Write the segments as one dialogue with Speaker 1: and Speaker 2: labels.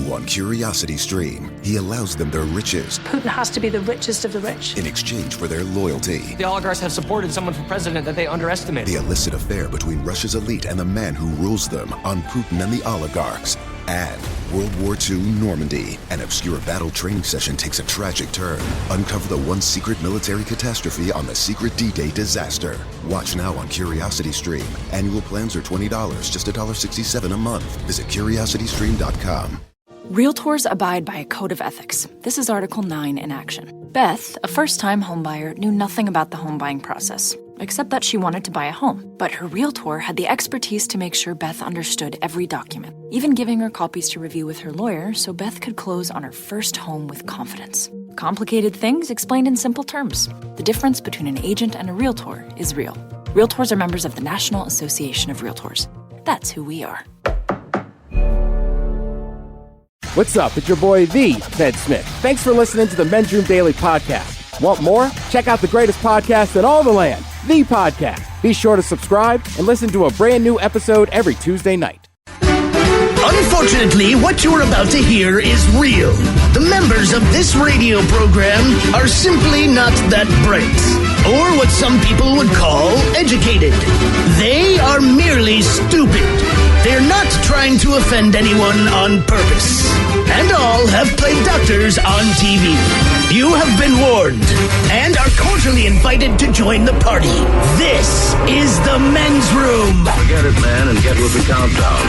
Speaker 1: New on Curiosity Stream, he allows them their riches
Speaker 2: Putin has to be the richest of the rich.
Speaker 1: in exchange for their loyalty.
Speaker 3: The oligarchs have supported someone for president that they underestimate.
Speaker 1: The illicit affair between Russia's elite and the man who rules them on Putin and the oligarchs. And World War II Normandy, an obscure battle training session takes a tragic turn. Uncover the one secret military catastrophe on the secret D-Day disaster. Watch now on Curiosity Stream. Annual plans are $20, just $1.67 a month. Visit curiositystream.com.
Speaker 4: Realtors abide by a code of ethics. This is Article 9 in action. Beth, a first-time homebuyer, knew nothing about the home buying process, except that she wanted to buy a home. But her realtor had the expertise to make sure Beth understood every document, even giving her copies to review with her lawyer so Beth could close on her first home with confidence. Complicated things explained in simple terms. The difference between an agent and a realtor is real. Realtors are members of the National Association of Realtors. That's who we are.
Speaker 5: What's up? It's your boy, the Ted Smith. Thanks for listening to the Men's Room Daily Podcast. Want more? Check out the greatest podcast in all the land, The Podcast. Be sure to subscribe and listen to a brand new episode every Tuesday night.
Speaker 6: Unfortunately, what you're about to hear is real. The members of this radio program are simply not that bright, or what some people would call educated. They are merely stupid. They're not trying to offend anyone on purpose. And all have played doctors on TV. You have been warned and are cordially invited to join the party. This is the Men's Room.
Speaker 7: Forget it, man, and get with the countdown.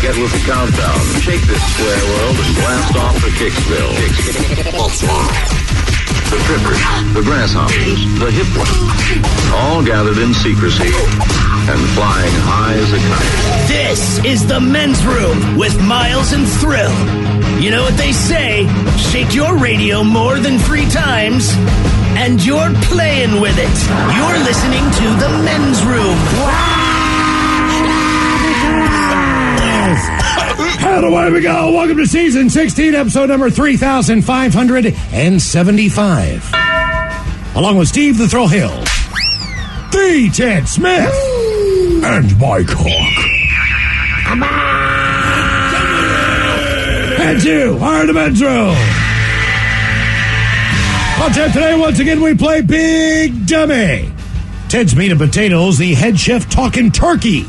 Speaker 7: Get with the countdown. Shake this square world and blast off for Kicksville. The trippers, the grasshoppers, the hip ones, all gathered in secrecy and flying high as a kite.
Speaker 6: This is the Men's Room with Miles and Thrill. You know what they say, shake your radio more than 3 times, and you're playing with it. You're listening to the Men's Room.
Speaker 8: And away we go. Welcome to season 16, episode number 3575. Along with Steve the Thrill Hill, the Ted Smith, and Mike Hawk. And you are the Men's Room. On Ted today, once again, we play Big Dummy. Ted's Meat and Potatoes, the head chef talking turkey.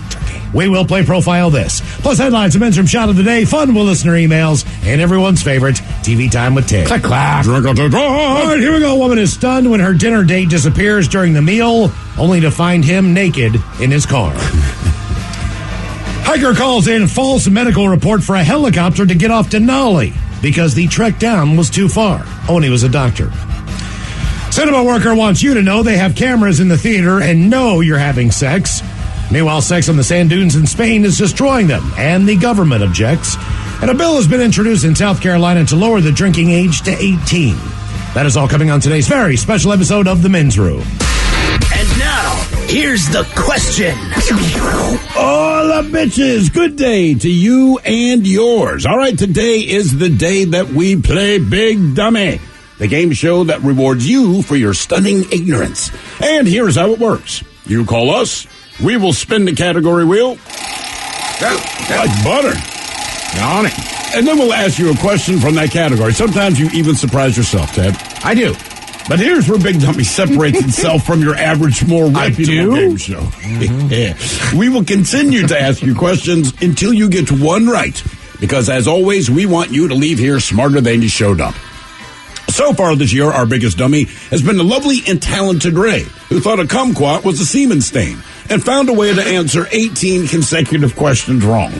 Speaker 8: We will play Profile This. Plus headlines, a Men's Room shot of the day, fun with listener emails, and everyone's favorite, TV Time with Ted. Clack, clack. All right, here we go. A woman is stunned when her dinner date disappears during the meal, only to find him naked in his car. Hiker calls in false medical report for a helicopter to get off Denali because the trek down was too far. Oh, and he was a doctor. Cinema worker wants you to know they have cameras in the theater and know you're having sex. Meanwhile, sex on the sand dunes in Spain is destroying them, and the government objects. And a bill has been introduced in South Carolina to lower the drinking age to 18. That is all coming on today's very special episode of The Men's Room.
Speaker 6: And now, here's the question.
Speaker 9: Hola, bitches. Good day to you and yours. All right, today is the day that we play Big Dummy, the game show that rewards you for your stunning ignorance. And here's how it works. You call us. We will spin the category wheel like butter on it. And then we'll ask you a question from that category. Sometimes you even surprise yourself, Ted.
Speaker 8: I do.
Speaker 9: But here's where Big Dummy separates itself from your average, more reputable game show. Mm-hmm. Yeah. We will continue to ask you questions until you get one right. Because, as always, we want you to leave here smarter than you showed up. So far this year, our biggest dummy has been the lovely and talented Ray, who thought a kumquat was a semen stain and found a way to answer 18 consecutive questions wrong.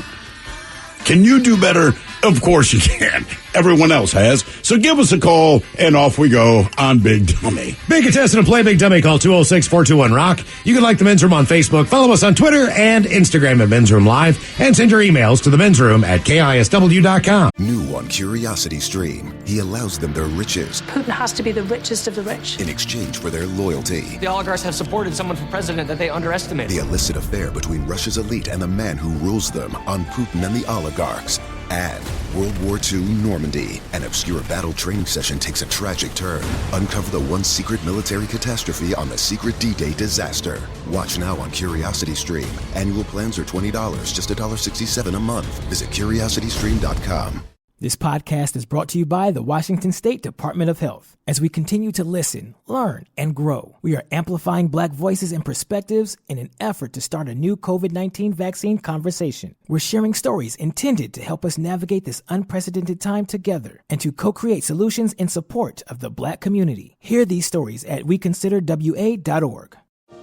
Speaker 9: Can you do better? Of course you can. Everyone else has. So give us a call, and off we go on Big Dummy.
Speaker 8: Big contestant to play Big Dummy, call 206-421-ROCK. You can like The Men's Room on Facebook, follow us on Twitter and Instagram at Men's Room Live, and send your emails to themensroom@KISW.com.
Speaker 1: New on Curiosity Stream, he allows them their riches
Speaker 2: Putin has to be the richest of the rich.
Speaker 1: in exchange for their loyalty.
Speaker 3: The oligarchs have supported someone for president that they underestimate.
Speaker 1: The illicit affair between Russia's elite and the man who rules them on Putin and the oligarchs. And World War II Normandy, an obscure battle training session takes a tragic turn. Uncover the one secret military catastrophe on the secret D-Day disaster. Watch now on Curiosity Stream. Annual plans are $20, just $1.67 a month. Visit curiositystream.com.
Speaker 10: This podcast is brought to you by the Washington State Department of Health. As we continue to listen, learn, and grow, we are amplifying Black voices and perspectives in an effort to start a new COVID-19 vaccine conversation. We're sharing stories intended to help us navigate this unprecedented time together and to co-create solutions in support of the Black community. Hear these stories at weconsiderwa.org.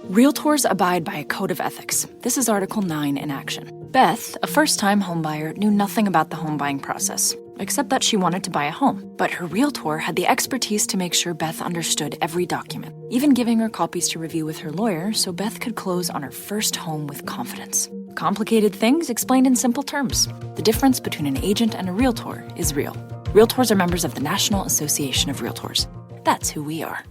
Speaker 4: Realtors abide by a code of ethics. This is Article 9 in action. Beth, a first-time homebuyer, knew nothing about the home buying process, except that she wanted to buy a home. But her realtor had the expertise to make sure Beth understood every document, even giving her copies to review with her lawyer so Beth could close on her first home with confidence. Complicated things explained in simple terms. The difference between an agent and a realtor is real. Realtors are members of the National Association of Realtors. That's who we are.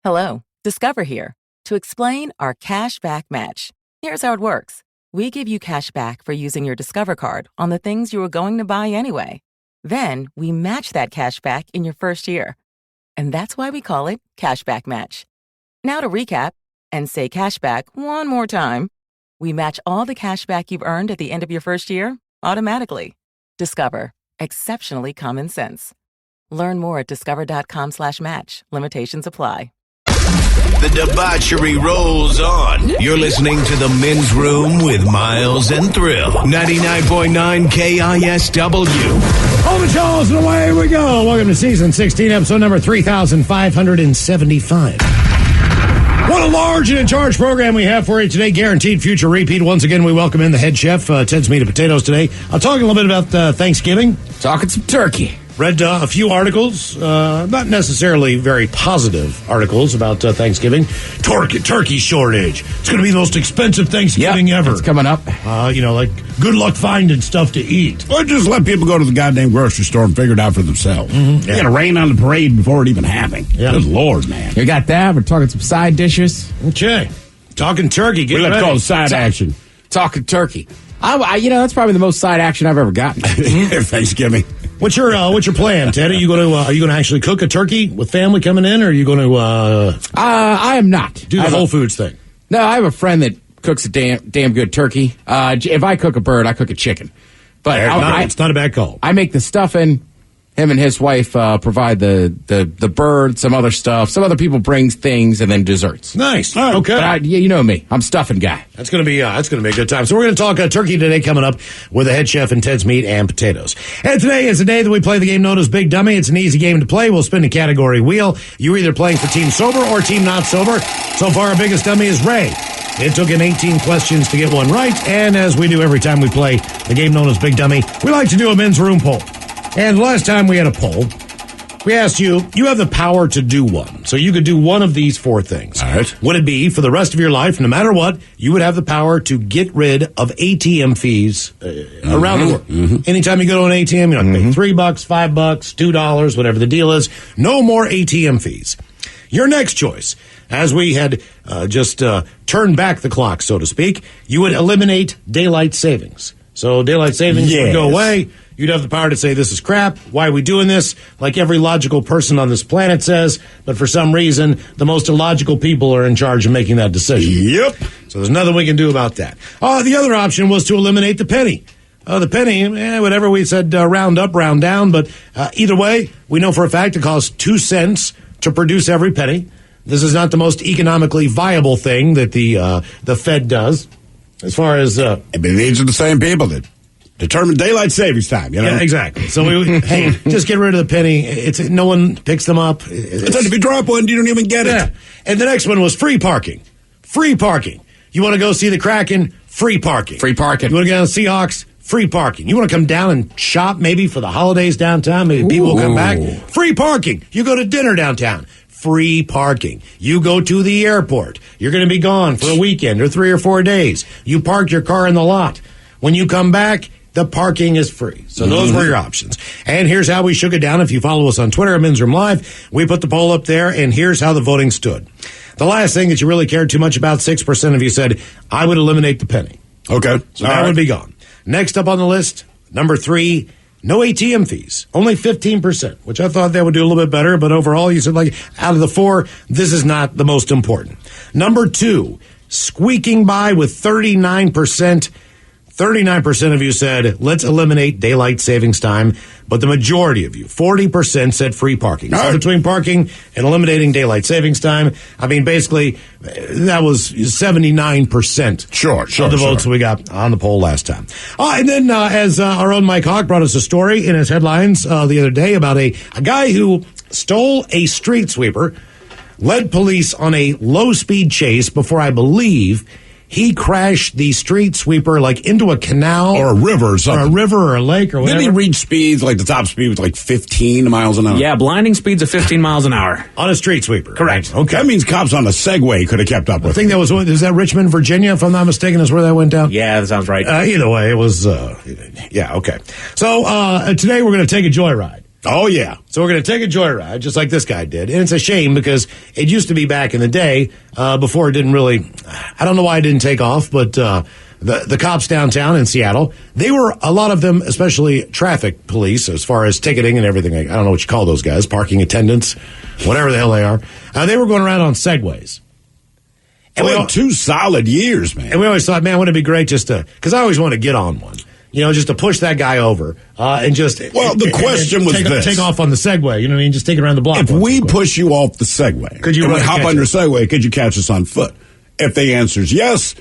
Speaker 11: Hello, Discover here to explain our cash back match. Here's how it works. We give you cash back for using your Discover card on the things you were going to buy anyway. Then we match that cash back in your first year. And that's why we call it Cashback Match. Now to recap and say cashback one more time. We match all the cash back you've earned at the end of your first year automatically. Discover. Exceptionally common sense. Learn more at discover.com/match. Limitations apply.
Speaker 12: The debauchery rolls on. You're listening to The Men's Room with Miles and Thrill. 99.9 KISW.
Speaker 8: All the Charles, and away we go. Welcome to Season 16, Episode number 3,575. What a large and in charge program we have for you today. Guaranteed future repeat. Once again, we welcome in the head chef, Ted's Meat and Potatoes today. I'll talk a little bit about Thanksgiving.
Speaker 5: Talking some turkey.
Speaker 8: Read a few articles, not necessarily very positive articles about Thanksgiving. Turkey shortage. It's going to be the most expensive Thanksgiving ever.
Speaker 5: It's coming up.
Speaker 8: Like good luck finding stuff to eat.
Speaker 9: Or just let people go to the goddamn grocery store and figure it out for themselves.
Speaker 8: Mm-hmm.
Speaker 9: They got to rain on the parade before it even happened. Yeah. Good Lord, man.
Speaker 5: We got that. We're talking some side dishes.
Speaker 8: Okay. Talking turkey. Get ready.
Speaker 9: Let's call it side action.
Speaker 5: Talking turkey. That's probably the most side action I've ever gotten.
Speaker 9: Thanksgiving.
Speaker 8: What's your plan, Ted? Are you going to actually cook a turkey with family coming in, or are you going to?
Speaker 5: I am not.
Speaker 8: Do the Whole Foods thing.
Speaker 5: No, I have a friend that cooks a damn good turkey. If I cook a bird, I cook a chicken. But
Speaker 8: it's not a bad call.
Speaker 5: I make the stuffing. Him and his wife provide the bird, some other stuff. Some other people bring things, and then desserts.
Speaker 8: Nice.
Speaker 5: Right.
Speaker 8: Okay.
Speaker 5: But you know me. I'm stuffing guy.
Speaker 8: That's gonna be a good time. So we're gonna talk turkey today, coming up with the head chef and Ted's Meat and Potatoes. And today is the day that we play the game known as Big Dummy. It's an easy game to play. We'll spin the category wheel. You're either playing for Team Sober or Team Not Sober. So far, our biggest dummy is Ray. It took him 18 questions to get one right, and as we do every time we play the game known as Big Dummy, we like to do a men's room poll. And last time we had a poll, we asked you have the power to do one. So you could do one of these four things.
Speaker 9: All right.
Speaker 8: Would it be, for the rest of your life, no matter what, you would have the power to get rid of ATM fees around the world. Mm-hmm. Anytime you go to an ATM, you don't pay $3, $5, $2, whatever the deal is. No more ATM fees. Your next choice, as we had just turned back the clock, so to speak, you would eliminate daylight savings. So daylight savings would go away. You'd have the power to say, this is crap. Why are we doing this? Like every logical person on this planet says. But for some reason, the most illogical people are in charge of making that decision.
Speaker 9: Yep.
Speaker 8: So there's nothing we can do about that. The other option was to eliminate the penny. The penny, whatever we said, round up, round down. But either way, we know for a fact it costs 2 cents to produce every penny. This is not the most economically viable thing that the Fed does. As far as...
Speaker 9: but these are the same people that determine daylight savings time, you know?
Speaker 8: Yeah, exactly. So hey, just get rid of the penny. No one picks them up.
Speaker 9: It's if you drop one, you don't even get it.
Speaker 8: And the next one was free parking. Free parking. You want to go see the Kraken? Free parking.
Speaker 5: Free parking.
Speaker 8: You want to go down to the Seahawks? Free parking. You want to come down and shop maybe for the holidays downtown? Maybe people will come back? Free parking. You go to dinner downtown. Free parking. You go to the airport. You're going to be gone for a weekend or 3 or 4 days. You park your car in the lot. When you come back, the parking is free. So those were your options. And here's how we shook it down. If you follow us on Twitter at Men's Room Live, we put the poll up there, and here's how the voting stood. The last thing that you really cared too much about, 6% of you said, I would eliminate the penny.
Speaker 9: Okay.
Speaker 8: So that would be gone. Next up on the list, number 3, no ATM fees. Only 15%, which I thought that would do a little bit better, but overall, you said, like, out of the 4, this is not the most important. Number 2, squeaking by with 39%. 39% of you said, let's eliminate daylight savings time, but the majority of you, 40%, said free parking. So between parking and eliminating daylight savings time, I mean, basically, that was 79% of the votes that we got on the poll last time. And then, as our own Mike Hawk brought us a story in his headlines the other day about a guy who stole a street sweeper, led police on a low-speed chase before, I believe, he crashed the street sweeper like into a canal
Speaker 9: or a river or something.
Speaker 8: Or a river or a lake or whatever.
Speaker 9: Didn't he reach speeds, like the top speed was like 15 miles an hour?
Speaker 13: Yeah, blinding speeds of 15 miles an hour.
Speaker 8: On a street sweeper.
Speaker 13: Correct.
Speaker 8: Okay.
Speaker 9: That means cops on a Segway could have kept up with
Speaker 8: I think that is that Richmond, Virginia, if I'm not mistaken, is where that went down?
Speaker 13: Yeah, that sounds right.
Speaker 8: Either way, it was, yeah, okay. So today we're going to take a joyride.
Speaker 9: Oh, yeah.
Speaker 8: So we're going to take a joyride, just like this guy did. And it's a shame because it used to be back in the day before it didn't really, I don't know why it didn't take off, but the cops downtown in Seattle, they were, a lot of them, especially traffic police, as far as ticketing and everything. I don't know what you call those guys, parking attendants, whatever the hell they are. They were going around on Segways.
Speaker 9: And we had 2 solid years, man.
Speaker 8: And we always thought, man, wouldn't it be great just to, because I always want to get on one. You know, just to push that guy over and just...
Speaker 9: Well, the question was this.
Speaker 8: Take off on the Segway, you know what I mean? Just take it around the block.
Speaker 9: If we push you off the Segway,
Speaker 8: could you
Speaker 9: and we hop on your Segway, could you catch us on foot? If the answer is yes,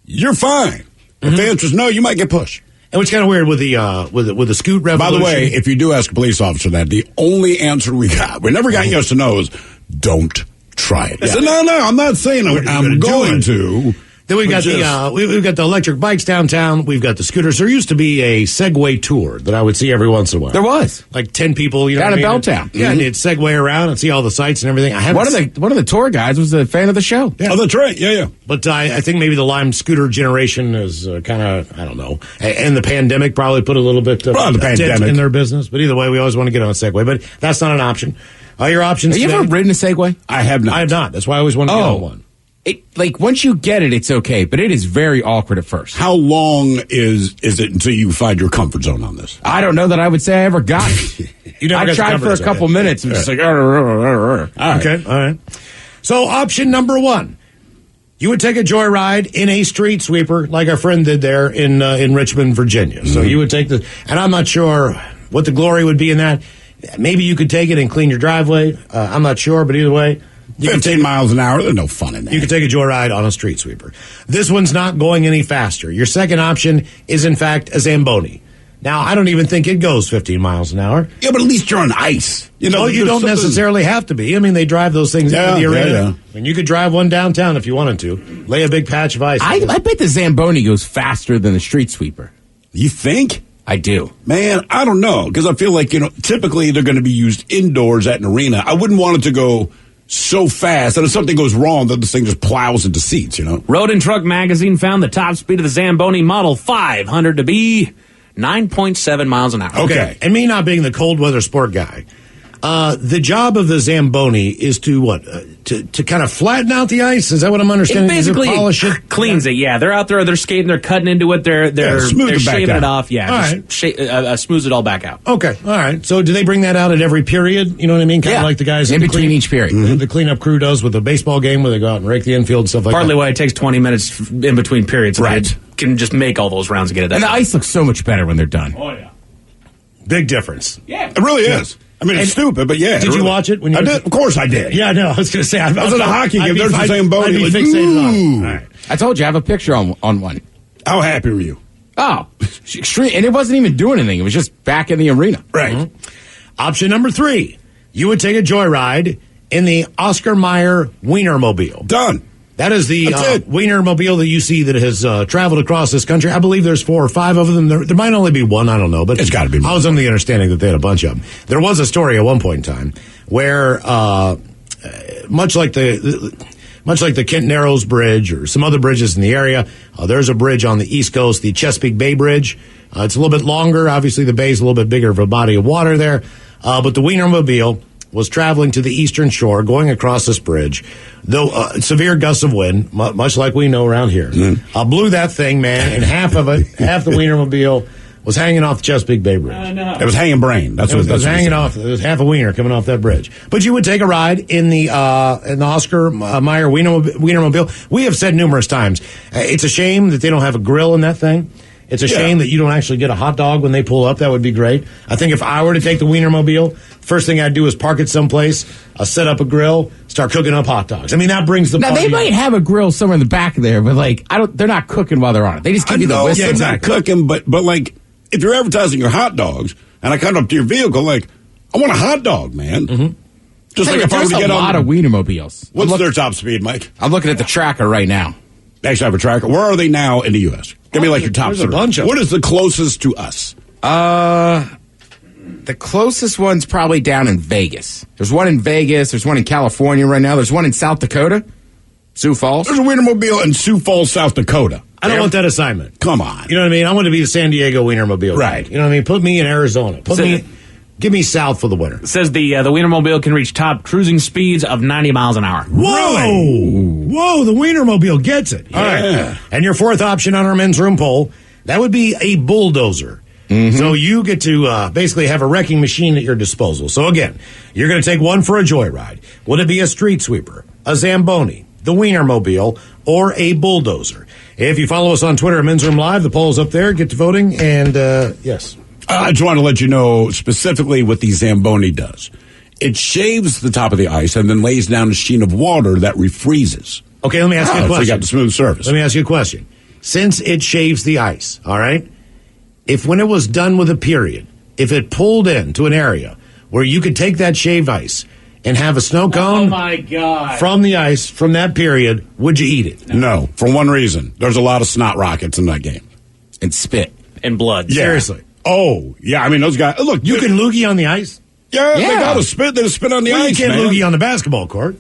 Speaker 9: you're fine. If the answer is no, you might get pushed.
Speaker 8: And which kind of weird with the scoot revolution.
Speaker 9: By the way, if you do ask a police officer that, the only answer we never got yes or no is, don't try it. I said, no, I'm not saying I'm going to.
Speaker 8: Then we've got we've got the electric bikes downtown. We've got the scooters. There used to be a Segway tour that I would see every once in a while.
Speaker 13: There was
Speaker 8: like 10 people, you know,
Speaker 13: down in Belltown.
Speaker 8: Yeah, and you'd Segway around and see all the sights and everything.
Speaker 13: One of the tour guides was a fan of the show.
Speaker 8: Yeah.
Speaker 9: Oh, that's right. Yeah.
Speaker 8: But I think maybe the Lime scooter generation is kind of, I don't know, and the pandemic probably put a little bit of
Speaker 9: the pandemic
Speaker 8: in their business. But either way, we always want to get on a Segway. But that's not an option. Your options.
Speaker 13: Have you ever ridden a Segway?
Speaker 9: I have not.
Speaker 8: I have not. That's why I always want to get on one.
Speaker 13: Once you get it, it's okay, but it is very awkward at first.
Speaker 9: How long is it until you find your comfort zone on this?
Speaker 13: I don't know that I would say I ever got it. I tried for a couple minutes and just like, all right.
Speaker 8: Okay, all right. So option number 1, you would take a joyride in a street sweeper like our friend did there in Richmond, Virginia. So you would take and I'm not sure what the glory would be in that. Maybe you could take it and clean your driveway. I'm not sure, but either way.
Speaker 9: 15 miles an hour, there's no fun in that.
Speaker 8: You can take a joyride on a street sweeper. This one's not going any faster. Your second option is, in fact, a Zamboni. Now, I don't even think it goes 15 miles an hour.
Speaker 9: Yeah, but at least you're on ice.
Speaker 8: You know, you don't necessarily have to be. I mean, they drive those things into the arena.
Speaker 9: Yeah.
Speaker 8: I mean, you could drive one downtown if you wanted to. Lay a big patch of ice.
Speaker 13: I bet the Zamboni goes faster than the street sweeper.
Speaker 9: You think?
Speaker 13: I do.
Speaker 9: Man, I don't know, because I feel like, typically they're going to be used indoors at an arena. I wouldn't want it to go so fast that if something goes wrong, that this thing just plows into seats,
Speaker 13: Road and Truck Magazine found the top speed of the Zamboni Model 500 to be 9.7 miles an hour.
Speaker 8: Okay. And me not being the cold weather sport guy, the job of the Zamboni is to what? To kind of flatten out the ice? Is that what I'm understanding?
Speaker 13: It basically
Speaker 8: polish it?
Speaker 13: Cleans it, yeah. They're out there, they're skating, they're cutting into it, they're shaving it off, smooths it all back out.
Speaker 8: Okay, all right. So do they bring that out at every period? You know what I mean? Kind of like the guys
Speaker 13: in between each period.
Speaker 8: The cleanup crew does with the baseball game where they go out and rake the infield and stuff like
Speaker 13: Partly
Speaker 8: that.
Speaker 13: why it takes 20 minutes in between periods. Right. It can just make all those rounds and get it done.
Speaker 14: And the ice looks so much better when they're done.
Speaker 13: Oh, yeah.
Speaker 8: Big difference.
Speaker 13: Yeah.
Speaker 9: It really is. I mean, it's stupid, but yeah.
Speaker 8: Did you watch it? When you
Speaker 9: I did. Of course I did.
Speaker 8: Yeah, no, I was going to say. I
Speaker 9: was at a hockey game. There's the Zamboni.
Speaker 8: I'd be fixated on it. All right.
Speaker 14: I told you, I have a picture on one.
Speaker 9: How happy were you?
Speaker 14: Oh, extreme. And it wasn't even doing anything. It was just back in the arena.
Speaker 9: Right.
Speaker 8: Mm-hmm. Option number 3. You would take a joyride in the Oscar Mayer Wienermobile.
Speaker 9: Done.
Speaker 8: That is the Wienermobile that you see that has traveled across this country. I believe there's 4 or 5 of them. There might only be one. I don't know. But
Speaker 9: it's got to be more.
Speaker 8: I was under the understanding that they had a bunch of them. There was a story at one point in time where, much like much like the Kent Narrows Bridge or some other bridges in the area. There's a bridge on the East Coast, the Chesapeake Bay Bridge. It's a little bit longer. Obviously, the bay's a little bit bigger of a body of water there. But the Wienermobile was traveling to the eastern shore, going across this bridge. Though severe gusts of wind, much like we know around here, blew that thing, man, and half the Wienermobile was hanging off the Chesapeake Bay Bridge.
Speaker 9: No. It was hanging brain. It was
Speaker 8: hanging off. There was half a wiener coming off that bridge. But you would take a ride in the Oscar Mayer Wienermobile. We have said numerous times, it's a shame that they don't have a grill in that thing. It's a shame that you don't actually get a hot dog when they pull up. That would be great. I think if I were to take the Wienermobile, first thing I'd do is park it someplace, set up a grill, start cooking up hot dogs. I mean, that brings the
Speaker 14: Now, they might have a grill somewhere in the back there, but, like, they're not cooking while they're on it. They just give you the whistle.
Speaker 9: Yeah, exactly. Not cooking, but, like, if you're advertising your hot dogs, and I come up to your vehicle, like, I want a hot dog, man.
Speaker 14: Mm-hmm.
Speaker 9: Just like if I were to get
Speaker 14: a lot of Wienermobiles.
Speaker 9: What's their top speed, Mike?
Speaker 14: I'm looking at the tracker right now.
Speaker 9: They actually have a tracker. Where are they now in the U.S.? Give me, like, your top three.
Speaker 8: A bunch of
Speaker 9: What is the closest to us?
Speaker 14: The closest one's probably down in Vegas. There's one in Vegas. There's one in California right now. There's one in South Dakota, Sioux Falls.
Speaker 9: There's a Wienermobile in Sioux Falls, South Dakota.
Speaker 8: I don't want that assignment.
Speaker 9: Come on.
Speaker 8: You know what I mean? I want to be the San Diego Wienermobile.
Speaker 9: Right.
Speaker 8: You know what I mean? Put me in Arizona. Give me south for the winter.
Speaker 13: It says the Wienermobile can reach top cruising speeds of 90 miles an hour.
Speaker 8: Whoa, the Wienermobile gets it.
Speaker 9: Yeah.
Speaker 8: All right. And your fourth option on our men's room poll, that would be a bulldozer. Mm-hmm. So you get to basically have a wrecking machine at your disposal. So again, you're going to take one for a joyride. Would it be a street sweeper, a Zamboni, the Wienermobile, or a bulldozer? If you follow us on Twitter at Men's Room Live, the poll's up there. Get to voting. And yes.
Speaker 9: I just want to let you know specifically what the Zamboni does. It shaves the top of the ice and then lays down a sheen of water that refreezes.
Speaker 8: Okay, let me ask you a question.
Speaker 9: So you got the smooth surface.
Speaker 8: Let me ask you a question. Since it shaves the ice, all right, if when it was done with a period, if it pulled into an area where you could take that shaved ice and have a snow cone from the ice from that period, would you eat it?
Speaker 9: No, for one reason. There's a lot of snot rockets in that game.
Speaker 14: And spit.
Speaker 13: And blood.
Speaker 9: Yeah.
Speaker 8: Seriously.
Speaker 9: Oh, yeah, I mean, those guys, look.
Speaker 8: You can loogie on the ice?
Speaker 9: Yeah, they got to spit. They spit on the ice,
Speaker 8: you can't
Speaker 9: man.
Speaker 8: loogie on the basketball court.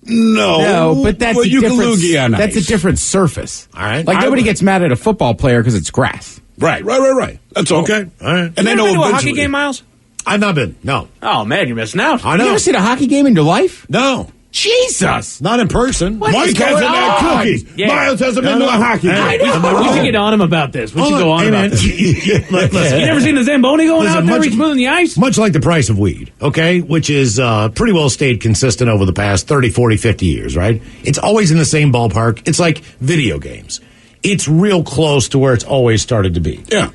Speaker 9: No,
Speaker 14: but that's
Speaker 9: you can
Speaker 14: different.
Speaker 9: loogie on
Speaker 14: That's
Speaker 9: ice.
Speaker 14: a different surface.
Speaker 8: All right.
Speaker 14: Like nobody gets mad at a football player because it's grass.
Speaker 9: Right. That's all.
Speaker 8: Okay, all right.
Speaker 9: And they know
Speaker 13: been to a hockey
Speaker 9: eventually.
Speaker 13: game, Miles?
Speaker 8: I've not been, no.
Speaker 13: Oh, man, you're missing out.
Speaker 8: I know.
Speaker 14: You ever seen a hockey game in your life?
Speaker 8: No.
Speaker 14: Jesus!
Speaker 8: Not in person.
Speaker 14: What
Speaker 9: Mike
Speaker 14: is
Speaker 9: hasn't
Speaker 14: going
Speaker 9: had
Speaker 14: on?
Speaker 9: cookies.
Speaker 13: Yeah.
Speaker 9: Miles hasn't been to a hockey game.
Speaker 14: I know.
Speaker 13: We should get on him about this. We should go on about this. You
Speaker 8: Listen,
Speaker 13: never seen the Zamboni going
Speaker 8: Listen,
Speaker 13: out there
Speaker 8: much-
Speaker 13: smoothing the ice?
Speaker 8: much like the price of weed, okay, which is pretty well stayed consistent over the past 30, 40, 50 years, right? It's always in the same ballpark. It's like video games. It's real close to where it's always started to be.
Speaker 9: Yeah.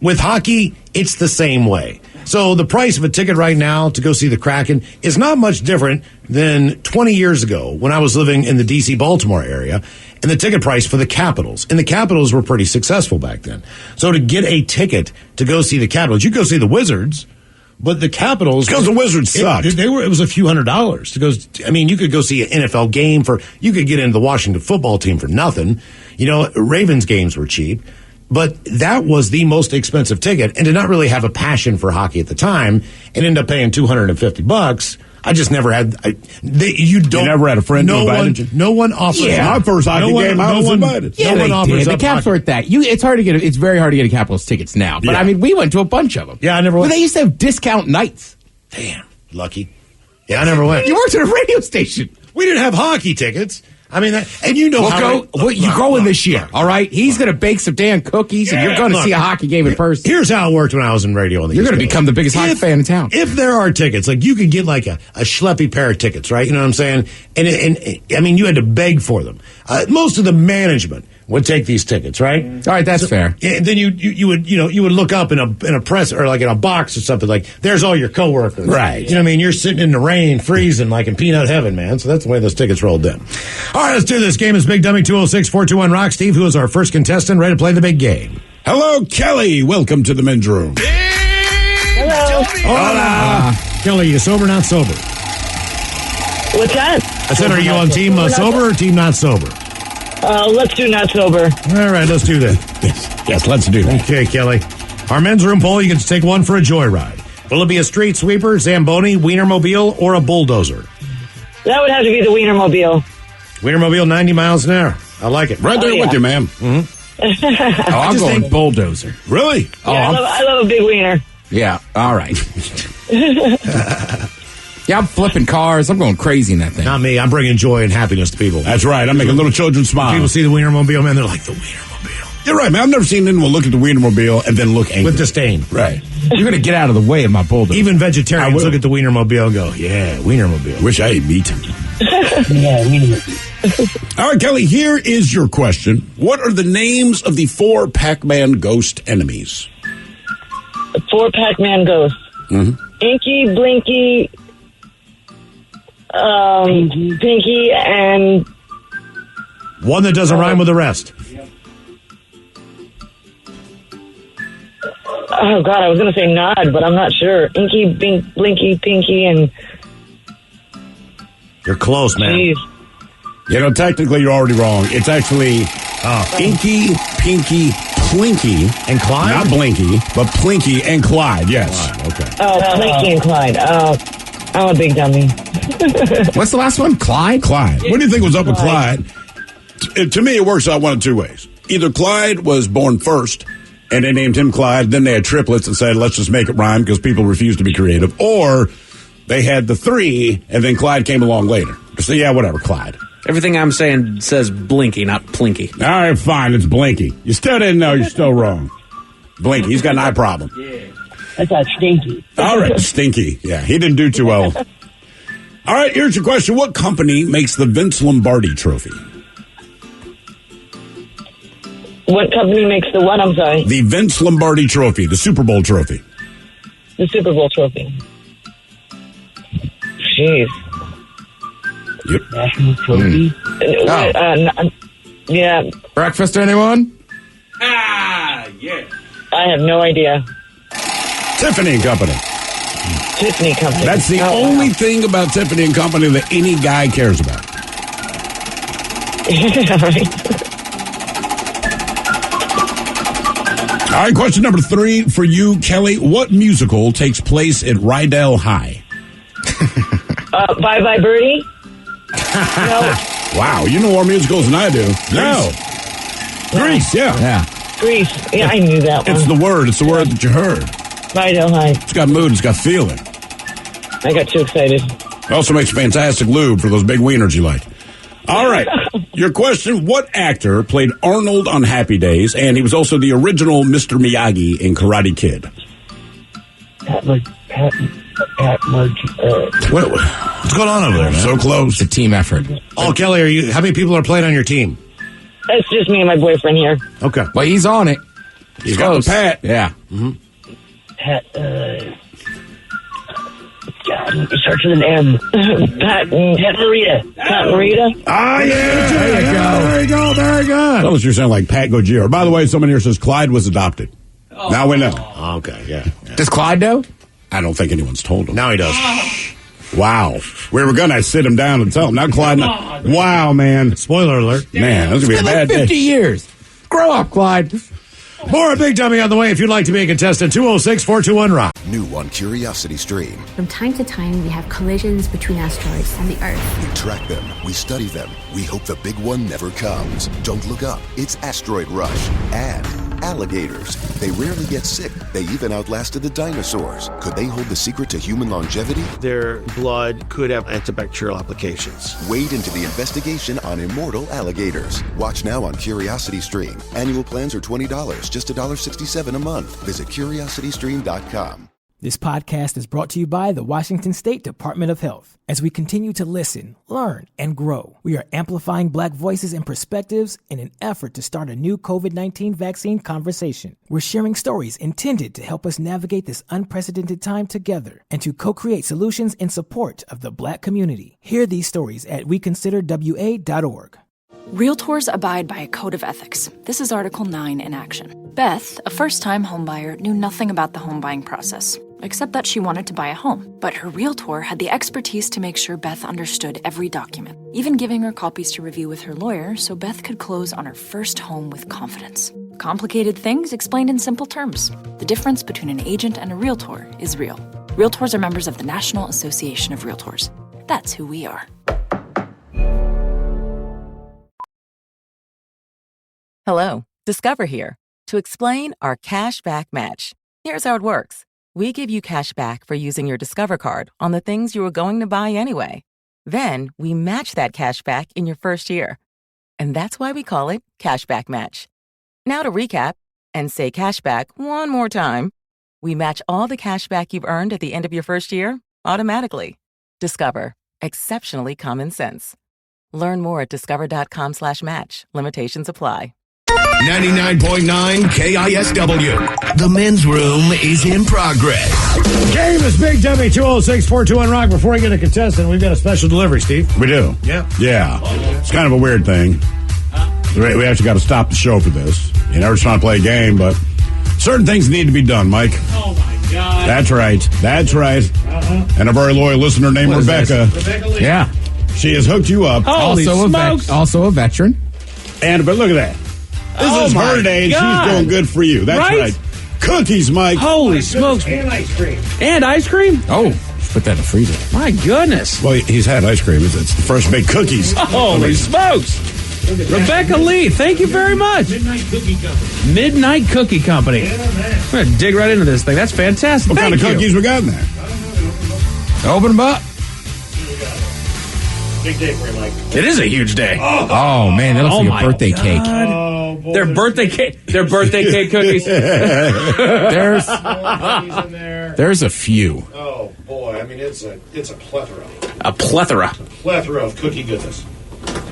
Speaker 8: With hockey, it's the same way. So the price of a ticket right now to go see the Kraken is not much different than 20 years ago when I was living in the D.C. Baltimore area, and the ticket price for the Capitals. And the Capitals were pretty successful back then. So to get a ticket to go see the Capitals, you go see the Wizards, but the Capitals,
Speaker 9: Because the Wizards sucked.
Speaker 8: It was a few $100s to go. I mean, you could go see an NFL game you could get into the Washington football team for nothing. You know, Ravens games were cheap. But that was the most expensive ticket, and did not really have a passion for hockey at the time, and ended up paying $250. I just never had. You
Speaker 9: never had a friend who invited you?
Speaker 8: No one offers.
Speaker 9: Yeah, my first hockey game, I was invited.
Speaker 14: Yeah,
Speaker 8: no one offers.
Speaker 14: The Caps weren't that. It's hard to get. It's very hard to get a Capitals tickets now. But
Speaker 9: Yeah.
Speaker 14: I mean, we went to a bunch of them.
Speaker 8: Yeah, I never
Speaker 14: But
Speaker 8: went.
Speaker 14: they used to have discount nights.
Speaker 8: Damn, lucky. Yeah, I never went.
Speaker 14: You worked at a radio station.
Speaker 8: We didn't have hockey tickets. I mean, and you know how.
Speaker 14: You're going this year, all right? He's going to bake some damn cookies, and you're going to see a hockey game in person.
Speaker 8: Here's how it worked when I was in radio on the
Speaker 14: You're
Speaker 8: East
Speaker 14: going to
Speaker 8: Coast.
Speaker 14: become the biggest hockey fan in town.
Speaker 8: If there are tickets, like you could get like a schleppy pair of tickets, right? You know what I'm saying? And I mean, you had to beg for them. Most of the management would take these tickets, right?
Speaker 14: All right, that's fair.
Speaker 8: And then you would look up in a press or like in a box or something like there's all your coworkers,
Speaker 9: Right.
Speaker 8: You know what I mean? You're sitting in the rain, freezing like in peanut heaven, man. So that's the way those tickets rolled in. All right, let's do this. Game is Big Dummy 206-421-ROCK. Steve, who is our first contestant, ready to play the big game?
Speaker 9: Hello, Kelly. Welcome to the men's room.
Speaker 15: Hello.
Speaker 8: Hola. Kelly, you sober, not sober?
Speaker 15: What's that?
Speaker 8: I said, are you on team sober or team not sober?
Speaker 15: Let's do not sober.
Speaker 8: All right, let's do that.
Speaker 9: Yes, let's do that.
Speaker 8: Okay, Kelly. Our men's room poll, you get to take one for a joyride. Will it be a street sweeper, Zamboni, Wienermobile, or a bulldozer?
Speaker 15: That would have to be the Wienermobile.
Speaker 8: Wienermobile, 90 miles an hour. I like it.
Speaker 9: Right there with you, ma'am.
Speaker 14: Oh, I'm going bulldozer.
Speaker 9: Really?
Speaker 15: Yeah, I love a big wiener.
Speaker 14: Yeah, all right. Yeah, I'm flipping cars. I'm going crazy in that thing.
Speaker 8: Not me. I'm bringing joy and happiness to people.
Speaker 9: That's right. I'm making little children smile.
Speaker 8: People see the Wienermobile, man, they're like, the Wienermobile.
Speaker 9: You're right, man. I've never seen anyone look at the Wienermobile and then look angry.
Speaker 8: With disdain.
Speaker 9: Right.
Speaker 14: You're going to get out of the way of my bulldozer.
Speaker 8: Even vegetarians look at the Wienermobile and go, yeah, Wienermobile.
Speaker 9: Wish I ate meat.
Speaker 15: Yeah, Wienermobile.
Speaker 9: All right, Kelly, here is your question. What are the names of the 4 Pac-Man ghost enemies?
Speaker 15: 4 Pac-Man ghosts. Inky, Blinky, Pinky, and...
Speaker 8: One that doesn't rhyme with the rest.
Speaker 15: Oh, God, I was going to say Nod, but I'm not sure. Inky, Blinky, Pinky, and...
Speaker 8: You're close, man.
Speaker 15: Jeez.
Speaker 9: You know, technically, you're already wrong. It's actually Inky, Pinky, Plinky.
Speaker 8: And Clyde?
Speaker 9: Not Blinky, but Plinky and Clyde, yes.
Speaker 8: Clyde, okay.
Speaker 15: Oh, Plinky and Clyde. Oh, I'm a big dummy.
Speaker 14: What's the last one? Clyde?
Speaker 9: Clyde. What do you think was up with Clyde? To me, it works out one of two ways. Either Clyde was born first, and they named him Clyde, then they had triplets and said, let's just make it rhyme because people refuse to be creative. Or they had the 3, and then Clyde came along later. So, yeah, whatever, Clyde.
Speaker 13: Everything I'm saying says Blinky, not Plinky.
Speaker 9: All right, fine, it's Blinky. You still didn't know, you're still wrong. Blinky, he's got an eye problem.
Speaker 15: Yeah. I thought Stinky.
Speaker 9: All right, Stinky. Yeah, he didn't do too well. All right, here's your question. What company makes the Vince Lombardi trophy?
Speaker 15: What company makes the what? I'm sorry.
Speaker 9: The Vince Lombardi trophy, the Super Bowl trophy.
Speaker 15: The Super Bowl trophy. Jeez.
Speaker 9: Yep.
Speaker 15: National trophy? Yeah.
Speaker 14: Breakfast, anyone?
Speaker 9: Yeah.
Speaker 15: I have no idea.
Speaker 9: Tiffany and Company.
Speaker 15: Tiffany Company.
Speaker 9: That's the only thing about Tiffany and Company that any guy cares about. All right, question number 3 for you, Kelly. What musical takes place at Rydell High?
Speaker 15: Bye Bye Birdie? No.
Speaker 9: Wow, you know more musicals than I do. No. Grease, yeah.
Speaker 15: Grease. Yeah, I knew that one.
Speaker 9: It's the word. It's the word that you heard.
Speaker 15: Rydell High.
Speaker 9: It's got mood. It's got feeling.
Speaker 15: I got too excited.
Speaker 9: It also makes fantastic lube for those big wieners you like. All right. Your question, what actor played Arnold on Happy Days, and he was also the original Mr. Miyagi in Karate Kid?
Speaker 8: What's going on over there, man?
Speaker 9: So close.
Speaker 14: It's a team effort.
Speaker 8: Oh, Kelly, how many people are playing on your team?
Speaker 15: It's just me and my boyfriend here.
Speaker 8: Okay.
Speaker 14: Well, he's on it.
Speaker 9: He's got the Pat.
Speaker 14: Yeah.
Speaker 15: Pat, God, it starts with an M. Pat Marita. Pat Marita?
Speaker 9: Ah, yeah.
Speaker 8: There you go. There you go. Very good.
Speaker 9: That was you sound like Pat Gojira. By the way, someone here says Clyde was adopted. Now we know.
Speaker 8: Okay, yeah.
Speaker 14: Does Clyde know?
Speaker 9: I don't think anyone's told him.
Speaker 8: Now he does.
Speaker 9: Wow. We were going to sit him down and tell him. Now Clyde... Wow, man.
Speaker 8: Spoiler alert.
Speaker 9: Man, this is going to be a bad
Speaker 14: like 50
Speaker 9: day.
Speaker 14: years. Grow up, Clyde.
Speaker 8: More Big Dummy on the way if you'd like to be a contestant. 206-421-ROCK.
Speaker 1: New on Curiosity Stream.
Speaker 16: From time to time, we have collisions between asteroids and the Earth.
Speaker 1: We track them, we study them, we hope the big one never comes. Don't look up, it's Asteroid Rush. And alligators. They rarely get sick, they even outlasted the dinosaurs. Could they hold the secret to human longevity?
Speaker 17: Their blood could have antibacterial applications.
Speaker 1: Wade into the investigation on immortal alligators. Watch now on Curiosity Stream. Annual plans are $20, just $1.67 a month. Visit curiositystream.com.
Speaker 10: This podcast is brought to you by the Washington State Department of Health. As we continue to listen, learn, and grow, we are amplifying Black voices and perspectives in an effort to start a new COVID-19 vaccine conversation. We're sharing stories intended to help us navigate this unprecedented time together and to co-create solutions in support of the Black community. Hear these stories at weconsiderwa.org.
Speaker 4: Realtors abide by a code of ethics. This is Article 9 in action. Beth, a first-time homebuyer, knew nothing about the home buying process, except that she wanted to buy a home. But her realtor had the expertise to make sure Beth understood every document, even giving her copies to review with her lawyer so Beth could close on her first home with confidence. Complicated things explained in simple terms. The difference between an agent and a realtor is real. Realtors are members of the National Association of Realtors. That's who we are.
Speaker 11: Hello, Discover here to explain our cash back match. Here's how it works. We give you cash back for using your Discover card on the things you were going to buy anyway. Then we match that cash back in your first year. And that's why we call it Cashback Match. Now to recap and say cashback one more time. We match all the cash back you've earned at the end of your first year automatically. Discover. Exceptionally common sense. Learn more at discover.com/match. Limitations apply.
Speaker 12: 99.9 KISW. The men's room is in progress.
Speaker 8: Game is Big W 206-421 Rock. Before we get a contestant, we've got a special delivery, Steve.
Speaker 9: We do.
Speaker 8: Yeah.
Speaker 9: Yeah. It's kind of a weird thing. We actually got to stop the show for this. You never trying to play a game, but certain things need to be done, Mike.
Speaker 13: Oh, my God.
Speaker 9: That's right. That's right. And a very loyal listener named Rebecca.
Speaker 8: Rebecca Lee.
Speaker 14: Yeah.
Speaker 9: She has hooked you up.
Speaker 13: Holy smokes.
Speaker 14: Also a veteran.
Speaker 9: But look at that. This is her day, and
Speaker 13: God.
Speaker 9: she's doing good for you. That's right. Cookies, Mike.
Speaker 13: Holy smokes.
Speaker 8: And ice cream.
Speaker 13: And ice cream?
Speaker 14: Oh, just put that in the freezer.
Speaker 13: My goodness.
Speaker 9: Well, he's had ice cream. It's the fresh baked cookies.
Speaker 13: Holy smokes. Rebecca Lee, thank you very much. Midnight Cookie Company. I'm going to dig right into this thing. That's fantastic.
Speaker 9: What kind of cookies we got in there?
Speaker 14: Open them up.
Speaker 8: Big day for you, Mike.
Speaker 13: It is a huge day.
Speaker 14: Oh, man, that looks like a birthday cake.
Speaker 8: Oh, boy.
Speaker 13: Their birthday cake. Their birthday cake cookies.
Speaker 14: There's
Speaker 8: in there.
Speaker 14: there's a few.
Speaker 8: Oh, boy. I mean, it's a plethora.
Speaker 13: A plethora.
Speaker 8: Plethora of cookie goodness.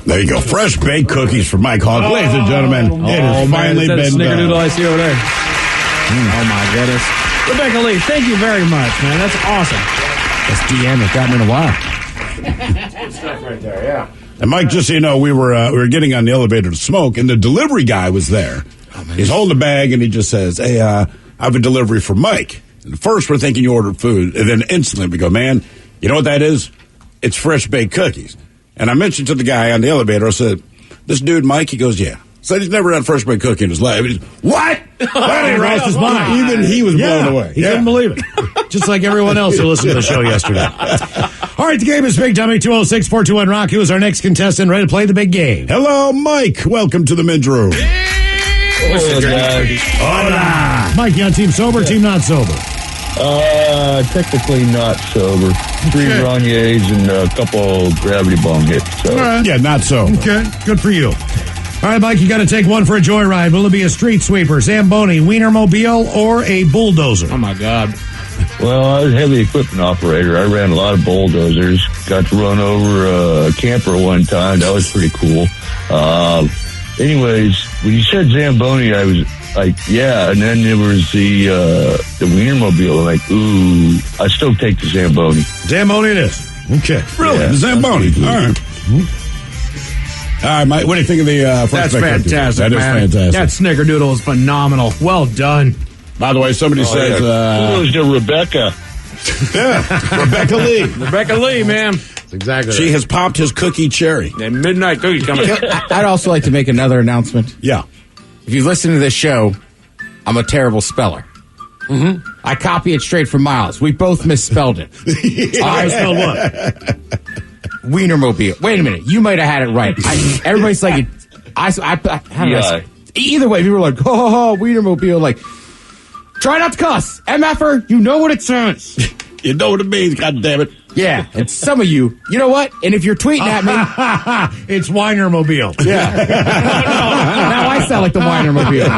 Speaker 9: There you go. Fresh baked cookies for Mike Hawk. Ladies and gentlemen, it has finally been
Speaker 13: Snickerdoodle
Speaker 9: done.
Speaker 13: I see over there. Oh, my goodness. Rebecca Lee, thank you very much, man. That's awesome.
Speaker 14: That's DM have gotten in a while.
Speaker 8: Good stuff right there, yeah.
Speaker 9: And Mike, just so you know, we were getting on the elevator to smoke, and the delivery guy was there. He's holding a bag, and he just says, "Hey, I have a delivery for Mike." And first, we're thinking you ordered food, and then instantly we go, "Man, you know what that is? It's fresh baked cookies." And I mentioned to the guy on the elevator, I said, "This dude, Mike," he goes, "Yeah." Said he's never had fresh baked cookie in his life. He's, what?
Speaker 8: That he lost his mind.
Speaker 9: Even he was blown away.
Speaker 8: He couldn't believe it. Just like everyone else who listened to the show yesterday. All right, the game is Big Dummy 206-421 Rock. Who is our next contestant ready to play the big game?
Speaker 9: Hello, Mike. Welcome to the men's room.
Speaker 8: Hola. Mike, you on team sober, team not sober?
Speaker 18: Technically not sober. 3 Rogniers and a couple gravity bong hits. So.
Speaker 8: Right.
Speaker 9: Yeah, not so.
Speaker 8: Okay, good for you. All right, Mike, you got to take one for a joyride. Will it be a street sweeper, Zamboni, Wienermobile, or a bulldozer?
Speaker 13: Oh, my God.
Speaker 18: Well, I was a heavy equipment operator. I ran a lot of bulldozers. Got to run over a camper one time. That was pretty cool. Anyways, when you said Zamboni, I was like, yeah. And then there was the Wienermobile. I'm like, ooh, I still take the Zamboni.
Speaker 8: Zamboni it is. Okay.
Speaker 9: Really?
Speaker 18: Yeah,
Speaker 9: the Zamboni. All right. All right, Mike, what do you think of the
Speaker 13: That's
Speaker 9: fresh baked cookies?
Speaker 13: fantastic,
Speaker 9: That is
Speaker 13: man.
Speaker 9: fantastic.
Speaker 13: That snickerdoodle is phenomenal. Well done.
Speaker 9: By the way, somebody says...
Speaker 18: Kudos to Rebecca.
Speaker 9: Yeah, Rebecca Lee.
Speaker 13: Rebecca Lee, man.
Speaker 8: That's exactly
Speaker 9: She has popped his cookie cherry.
Speaker 13: And Midnight Cookie Company.
Speaker 14: I'd also like to make another announcement.
Speaker 9: Yeah.
Speaker 14: If you listen to this show, I'm a terrible speller.
Speaker 8: Mm-hmm.
Speaker 14: I copy it straight from Miles. We both misspelled it.
Speaker 8: I spelled what?
Speaker 14: Wienermobile. Wait a minute. You might have had it right. Everybody's like, how do I say? Either way, people were like, oh, Wienermobile. Like, try not to cuss. MFer, you know what it says.
Speaker 9: You know what it means, God damn it.
Speaker 14: Yeah, and some of you know what? And if you're tweeting at me,
Speaker 8: it's Wienermobile.
Speaker 14: Yeah. Now I sound like the Wienermobile.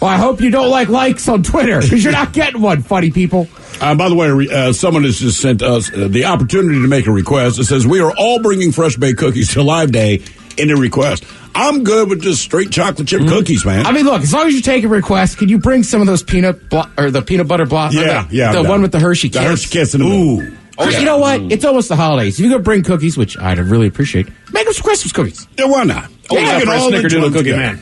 Speaker 14: Well, I hope you don't like likes on Twitter because you're not getting one, funny people.
Speaker 9: By the way, someone has just sent us the opportunity to make a request. It says, we are all bringing fresh baked cookies to Live Day in a request. I'm good with just straight chocolate chip cookies, man.
Speaker 14: I mean, look, as long as you take a request, can you bring some of those the peanut butter blossom? The one with the Hershey Kiss.
Speaker 9: The Hershey Kiss in the middle. Ooh.
Speaker 14: Oh, you know what? It's almost the holidays. If you could bring cookies, which I'd really appreciate, make them some Christmas cookies.
Speaker 9: Yeah, why not?
Speaker 14: Yeah,
Speaker 9: for a
Speaker 13: snickerdoodle cookie, man.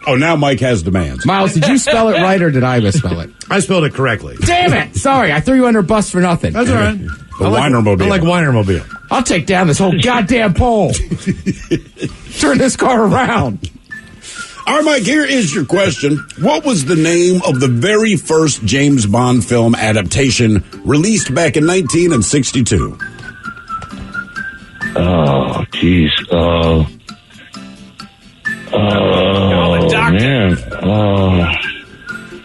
Speaker 9: Oh, now Mike has demands.
Speaker 14: Miles, did you spell it right or did I misspell it?
Speaker 8: I spelled it correctly.
Speaker 14: Damn it! Sorry, I threw you under a bus for nothing.
Speaker 8: That's all right.
Speaker 9: The Wienermobile.
Speaker 8: I like Wienermobile.
Speaker 14: I'll take down this whole goddamn pole. Turn this car around.
Speaker 9: All right, Mike, here is your question. What was the name of the very first James Bond film adaptation released back in 1962?
Speaker 18: Oh, jeez. Oh, man.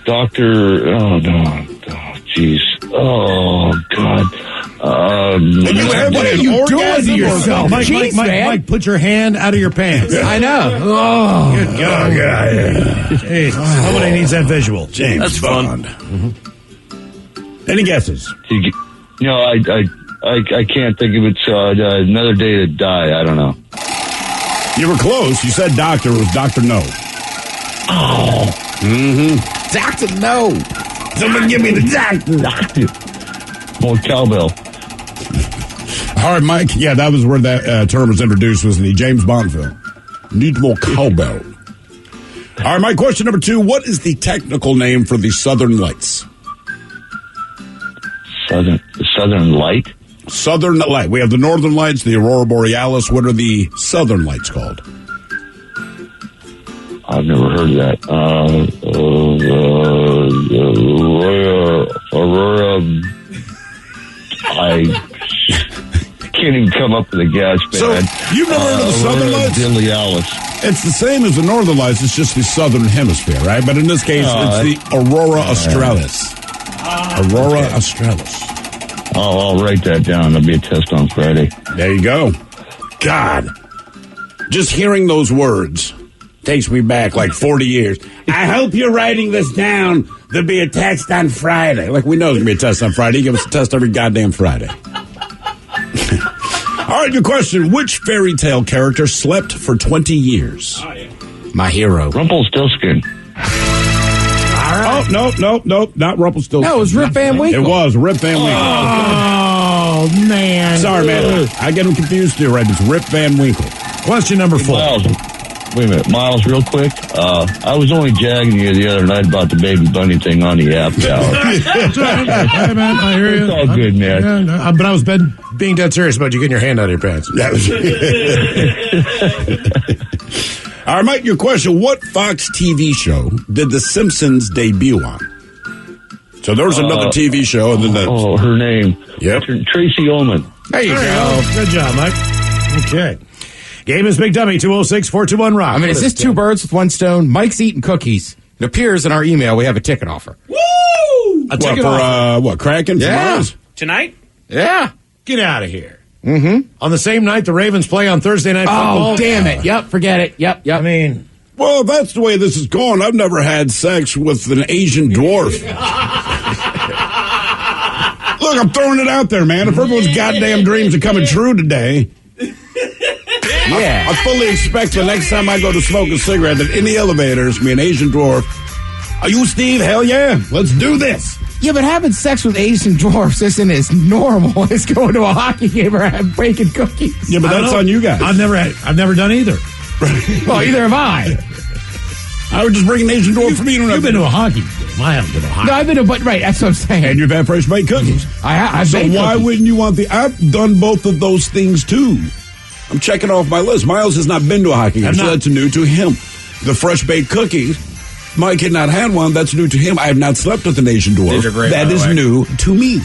Speaker 18: Doctor. Oh, no. Oh, jeez. Oh, God.
Speaker 8: What are you doing to yourself? Mike, put your hand out of your pants.
Speaker 14: I know. Oh,
Speaker 8: good God. Jeez, somebody needs that visual.
Speaker 9: James
Speaker 3: That's
Speaker 9: Bond.
Speaker 3: fun.
Speaker 9: Any guesses?
Speaker 18: No, I can't think of it. Another Day to Die. I don't know.
Speaker 9: You were close. You said doctor. It was Dr. No.
Speaker 18: Oh.
Speaker 9: Mm-hmm.
Speaker 14: Dr. No.
Speaker 9: Someone give me the doctor.
Speaker 18: More cowbell.
Speaker 9: All right, Mike. Yeah, that was where that term was introduced, was in the James Bond film. Need more cowbell. All right, Mike, question number 2. What is the technical name for the Southern Lights?
Speaker 18: Southern Light?
Speaker 9: Southern Light. We have the Northern Lights, the Aurora Borealis. What are the Southern Lights called?
Speaker 18: I've never heard of that. Aurora. I can't even come up with a guess, man.
Speaker 9: So, you've never heard of the Southern Lights?
Speaker 18: Borealis.
Speaker 9: It's the same as the Northern Lights. It's just the Southern Hemisphere, right? But in this case, it's the Aurora Australis. Aurora Australis.
Speaker 18: Oh, I'll write that down. There'll be a test on Friday.
Speaker 9: There you go. God. Just hearing those words takes me back like 40 years. I hope you're writing this down. There'll be a test on Friday. Like, we know there's going to be a test on Friday. You give us a test every goddamn Friday. All right, your question. Which fairy tale character slept for 20 years?
Speaker 14: My hero.
Speaker 18: Rumpelstiltskin.
Speaker 9: Oh, no, not Rumpelstiltskin.
Speaker 14: No, it was Rip Van Winkle.
Speaker 9: It was Rip Van Winkle.
Speaker 8: Oh, man.
Speaker 9: Sorry, man. I get them confused too, right? It's Rip Van Winkle. Question number 4.
Speaker 18: Miles, wait a minute. Miles, real quick. I was only jagging you the other night about the baby bunny thing on the app.
Speaker 8: Hey, man, I hear you.
Speaker 18: It's all good, man.
Speaker 8: Yeah, no, but I was being dead serious about you getting your hand out of your pants.
Speaker 9: That was All right, Mike, your question. What Fox TV show did The Simpsons debut on? So there was another TV show. And then
Speaker 18: her name.
Speaker 9: Yep.
Speaker 18: Tracy Ullman.
Speaker 8: There you go. Good job, Mike. Okay. Game is Big Dummy, 206-421-ROCK.
Speaker 14: I mean, is this 2 birds with 1 stone? Mike's eating cookies. It appears in our email we have a ticket offer.
Speaker 8: Woo! A ticket
Speaker 9: offer? Kraken?
Speaker 14: Yeah.
Speaker 3: Tonight?
Speaker 14: Yeah.
Speaker 8: Get out of here.
Speaker 14: Mm-hmm.
Speaker 8: On the same night the Ravens play on Thursday Night Football?
Speaker 14: Oh, damn it. Yep, forget it. Yep.
Speaker 8: I mean...
Speaker 9: Well, if that's the way this is going, I've never had sex with an Asian dwarf. Look, I'm throwing it out there, man. If everyone's goddamn dreams are coming true today...
Speaker 14: Yeah.
Speaker 9: I fully expect the next time I go to smoke a cigarette that in the elevators, me an Asian dwarf. Are you Steve? Hell yeah. Let's do this.
Speaker 14: Yeah, but having sex with Asian dwarfs isn't as normal as going to a hockey game or breaking cookies.
Speaker 9: Yeah, but that's on you guys.
Speaker 8: I've never done either.
Speaker 14: Well, either have I.
Speaker 9: I would just bring an Asian dwarf from you.
Speaker 8: You've been to a hockey game. I haven't been to a hockey.
Speaker 14: No, I've been to, but right, that's what I'm saying.
Speaker 9: And you've had fresh baked cookies.
Speaker 14: I've
Speaker 9: so
Speaker 14: baked
Speaker 9: why
Speaker 14: cookies.
Speaker 9: wouldn't you want I've done both of those things too. I'm checking off my list. Miles has not been to a hockey game, so that's new to him. The fresh baked cookies, Mike had not had one. That's new to him. I have not slept with an Asian dwarf.
Speaker 3: These are great,
Speaker 9: that is new to me.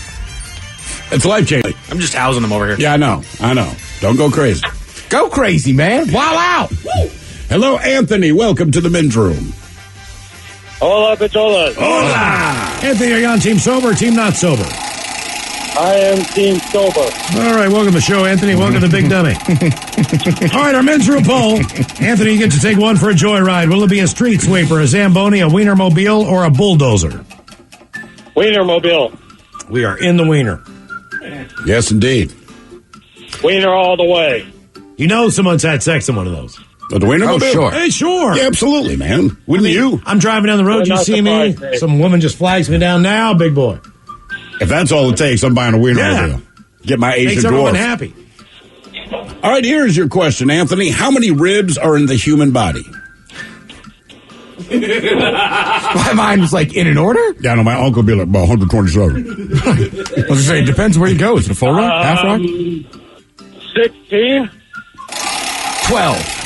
Speaker 9: It's life changing.
Speaker 3: I'm just housing them over here.
Speaker 9: Yeah, I know. Don't go crazy.
Speaker 14: Go crazy, man. Wow out.
Speaker 9: Hello, Anthony. Welcome to the men's room.
Speaker 19: Hola, Picholas.
Speaker 8: Hola. Anthony, are you on team sober or team not sober?
Speaker 19: I am team sober.
Speaker 8: All right, welcome to the show, Anthony. Welcome to Big Dummy. All right, our men's room poll. Anthony, you get to take one for a joyride. Will it be a street sweeper, a Zamboni, a Wienermobile, or a bulldozer?
Speaker 19: Wienermobile.
Speaker 8: We are in the Wiener.
Speaker 9: Yes, indeed.
Speaker 19: Wiener all the way.
Speaker 8: You know someone's had sex in one of those.
Speaker 9: The Wienermobile?
Speaker 14: Oh, sure.
Speaker 8: Hey, sure.
Speaker 9: Yeah, absolutely, man. Wouldn't you?
Speaker 8: I'm driving down the road. You see me? Some woman just flags me down now, big boy.
Speaker 9: If that's all it takes, I'm buying a Wienermobile.
Speaker 8: Yeah.
Speaker 9: Get my Asian
Speaker 8: Makes everyone
Speaker 9: dwarf.
Speaker 8: happy.
Speaker 9: All right, here's your question, Anthony. How many ribs are in the human body?
Speaker 14: My mind was like, in an order?
Speaker 9: Yeah, no, my uncle would be like, about 127.
Speaker 14: I was going to say, it depends where you go. Is it a full run? Half run?
Speaker 19: 16.
Speaker 14: 12.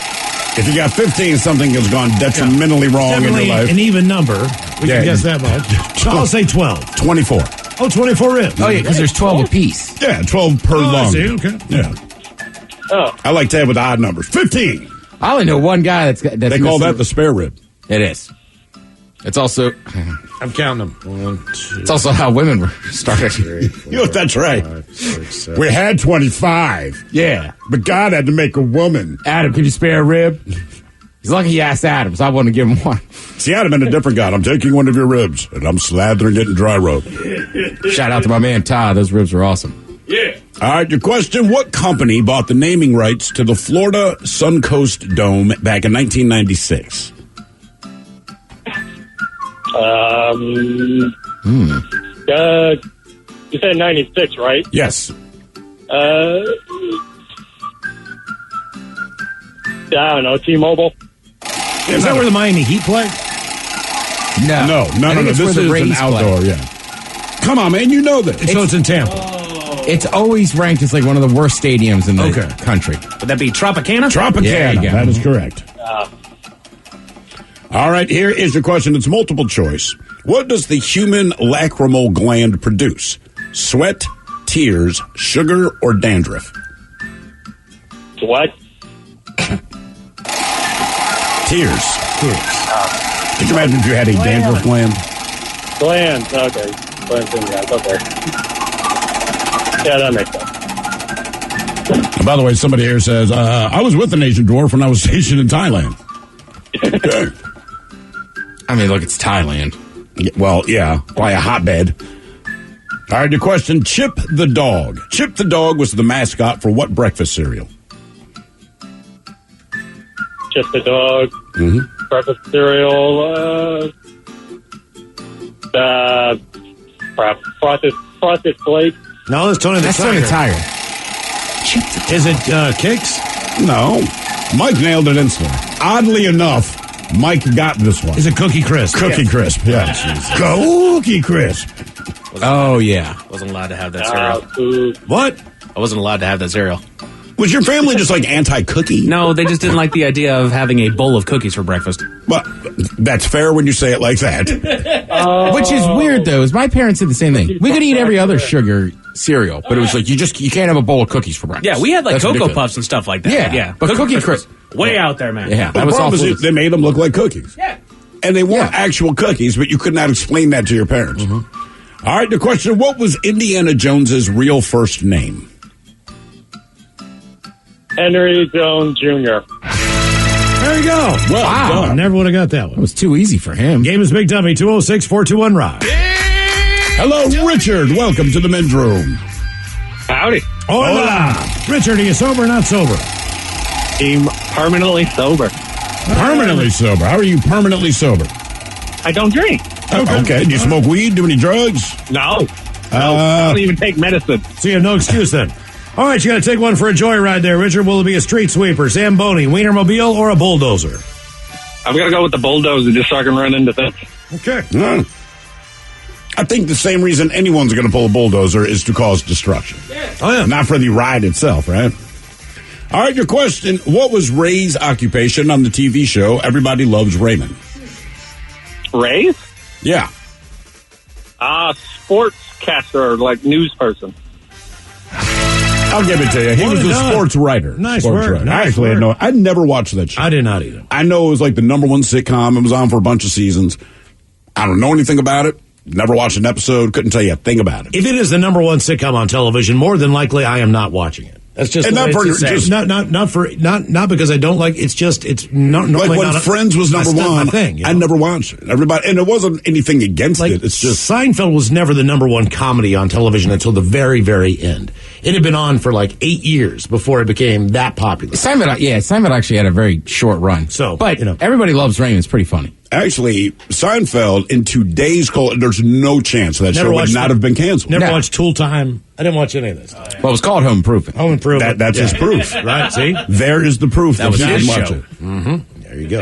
Speaker 9: If you got 15, something has gone detrimentally wrong in your life.
Speaker 8: An even number. We can guess that much. So I'll say 12.
Speaker 9: 24.
Speaker 8: Oh, 24 ribs.
Speaker 14: Oh, yeah, because there's 12 apiece.
Speaker 9: Yeah, 12 per
Speaker 8: I
Speaker 9: lung.
Speaker 8: see, okay.
Speaker 9: Yeah.
Speaker 19: Oh.
Speaker 9: I like to have with odd numbers. 15.
Speaker 14: I only know one guy that's
Speaker 9: they call that the spare rib.
Speaker 14: It is. It's also.
Speaker 8: I'm counting them. 1, 2,
Speaker 14: it's also how women were started.
Speaker 8: 3, 4,
Speaker 9: You know, that's right.
Speaker 8: 5, 6, 7.
Speaker 9: We had 25.
Speaker 14: Yeah.
Speaker 9: But God had to make a woman.
Speaker 14: Adam, can you spare a rib? He's lucky he asked Adam, so I wouldn't give him one.
Speaker 9: See, I'd have been a different God. I'm taking one of your ribs, and I'm slathering it in dry rope.
Speaker 14: Shout out to my man Todd. Those ribs were awesome.
Speaker 9: Yeah. All right, your question. What company bought the naming rights to the Florida Suncoast Dome back in 1996?
Speaker 19: You said 96, right?
Speaker 9: Yes.
Speaker 19: I don't know, T-Mobile?
Speaker 8: Is that where the Miami Heat play?
Speaker 9: No. This is an outdoor, yeah. Come on, man, you know this.
Speaker 8: So it's in Tampa.
Speaker 14: It's always ranked as like one of the worst stadiums in the country.
Speaker 13: Would that be Tropicana?
Speaker 9: Tropicana,
Speaker 14: Yeah,
Speaker 9: that is correct. All right, here is your question. It's multiple choice. What does the human lacrimal gland produce? Sweat, tears, sugar, or dandruff?
Speaker 19: What?
Speaker 9: Tears. Could you imagine if you had a dandruff gland?
Speaker 19: Glands, okay. Glands in guys, okay. Yeah, that makes sense.
Speaker 9: By the way, somebody here says, I was with an Asian dwarf when I was stationed in Thailand.
Speaker 14: I mean, look, it's Thailand.
Speaker 9: Well, yeah, by a hotbed. All right, your question, Chip the dog. Chip the dog was the mascot for what breakfast cereal?
Speaker 19: Chip the dog.
Speaker 9: Mm-hmm.
Speaker 19: Breakfast cereal. Frosted Flakes.
Speaker 8: No, that's Tony the Tiger. Is it Kicks?
Speaker 9: No. Mike nailed it instantly. Oddly enough, Mike got this one.
Speaker 8: Is it Cookie Crisp?
Speaker 9: Cookie Crisp, yeah. Cookie Crisp.
Speaker 14: Oh, yeah.
Speaker 13: Wasn't allowed to have that cereal.
Speaker 8: What?
Speaker 13: I wasn't allowed to have that cereal.
Speaker 9: Was your family just like anti-cookie?
Speaker 13: No, they just didn't like the idea of having a bowl of cookies for breakfast.
Speaker 9: Well, that's fair when you say it like that.
Speaker 14: Which is weird, though, is my parents did the same thing. We could eat every other sugar cereal, but it was like you can't have a bowl of cookies for breakfast.
Speaker 13: Yeah, we had like
Speaker 14: That's
Speaker 13: Cocoa
Speaker 14: ridiculous.
Speaker 13: Puffs and stuff like that.
Speaker 14: Yeah, but Cookie Crisp.
Speaker 13: Way out there, man.
Speaker 14: Yeah,
Speaker 9: But
Speaker 14: that
Speaker 9: the
Speaker 14: was
Speaker 9: problem
Speaker 14: awful.
Speaker 9: is they made them look like cookies.
Speaker 13: Yeah.
Speaker 9: And they weren't actual cookies, but you could not explain that to your parents. All right, the question, what was Indiana Jones's real first name?
Speaker 19: Henry Jones Jr.
Speaker 8: There you go.
Speaker 9: Well done.
Speaker 8: Never would have got that one.
Speaker 14: It was too easy for him.
Speaker 8: Game is Big Dummy, 206-421-ROCK.
Speaker 9: Hello, Richard. Welcome to the men's room.
Speaker 19: Howdy.
Speaker 8: Hola. Richard, are you sober or not sober?
Speaker 19: I'm permanently sober.
Speaker 9: Permanently sober. How are you permanently sober?
Speaker 19: I don't drink.
Speaker 9: Okay. Do you smoke weed? Do any drugs?
Speaker 19: No. I don't even take medicine.
Speaker 8: So you have no excuse then. All right, you got to take one for a joyride there, Richard. Will it be a street sweeper, Zamboni, Wienermobile, or a bulldozer?
Speaker 19: I'm going to go with the bulldozer just so I can run into things.
Speaker 8: Okay.
Speaker 9: I think the same reason anyone's going to pull a bulldozer is to cause destruction.
Speaker 8: Oh, yeah.
Speaker 9: Not for the ride itself, right? All right, your question. What was Ray's occupation on the TV show Everybody Loves Raymond?
Speaker 19: Ray?
Speaker 9: Yeah.
Speaker 19: Sportscaster, like news person.
Speaker 9: I'll give it to you. He was a sports writer.
Speaker 8: Nice
Speaker 9: sports
Speaker 8: work.
Speaker 9: writer.
Speaker 8: Nice
Speaker 9: Actually,
Speaker 8: work.
Speaker 9: I never watched that show.
Speaker 8: I did not either.
Speaker 9: I know it was like the number one sitcom. It was on for a bunch of seasons. I don't know anything about it. Never watched an episode. Couldn't tell you a thing about it.
Speaker 8: If it is the number one sitcom on television, more than likely I am not watching it. That's just
Speaker 9: And
Speaker 8: the way
Speaker 9: not
Speaker 8: it's
Speaker 9: for-
Speaker 8: just,
Speaker 9: just-
Speaker 8: not because I don't like. It's just it's not
Speaker 9: Like
Speaker 8: normally
Speaker 9: when
Speaker 8: not
Speaker 9: Friends was number
Speaker 8: that's not
Speaker 9: one,
Speaker 8: my thing. You know?
Speaker 9: I never watched it. Everybody, and it wasn't anything against
Speaker 8: Like,
Speaker 9: it. It's just
Speaker 8: Seinfeld was never the number one comedy on television until the very, very end. It had been on for like 8 years before it became that popular.
Speaker 14: Seinfeld actually had a very short run.
Speaker 8: So,
Speaker 14: but Everybody Loves Raymond is pretty funny.
Speaker 9: actually Seinfeld in today's culture. There's no chance that
Speaker 8: Never
Speaker 9: show would
Speaker 8: watched
Speaker 9: not
Speaker 8: it.
Speaker 9: have been canceled.
Speaker 8: Never watched Tool Time. I didn't watch any of this.
Speaker 14: Well, it was called Home Improvement.
Speaker 8: Home Improvement.
Speaker 9: That's his proof,
Speaker 8: right? See,
Speaker 9: there is the proof that
Speaker 8: was
Speaker 9: he
Speaker 8: his
Speaker 9: didn't watch
Speaker 8: show.
Speaker 9: it.
Speaker 8: Mm-hmm. There you go.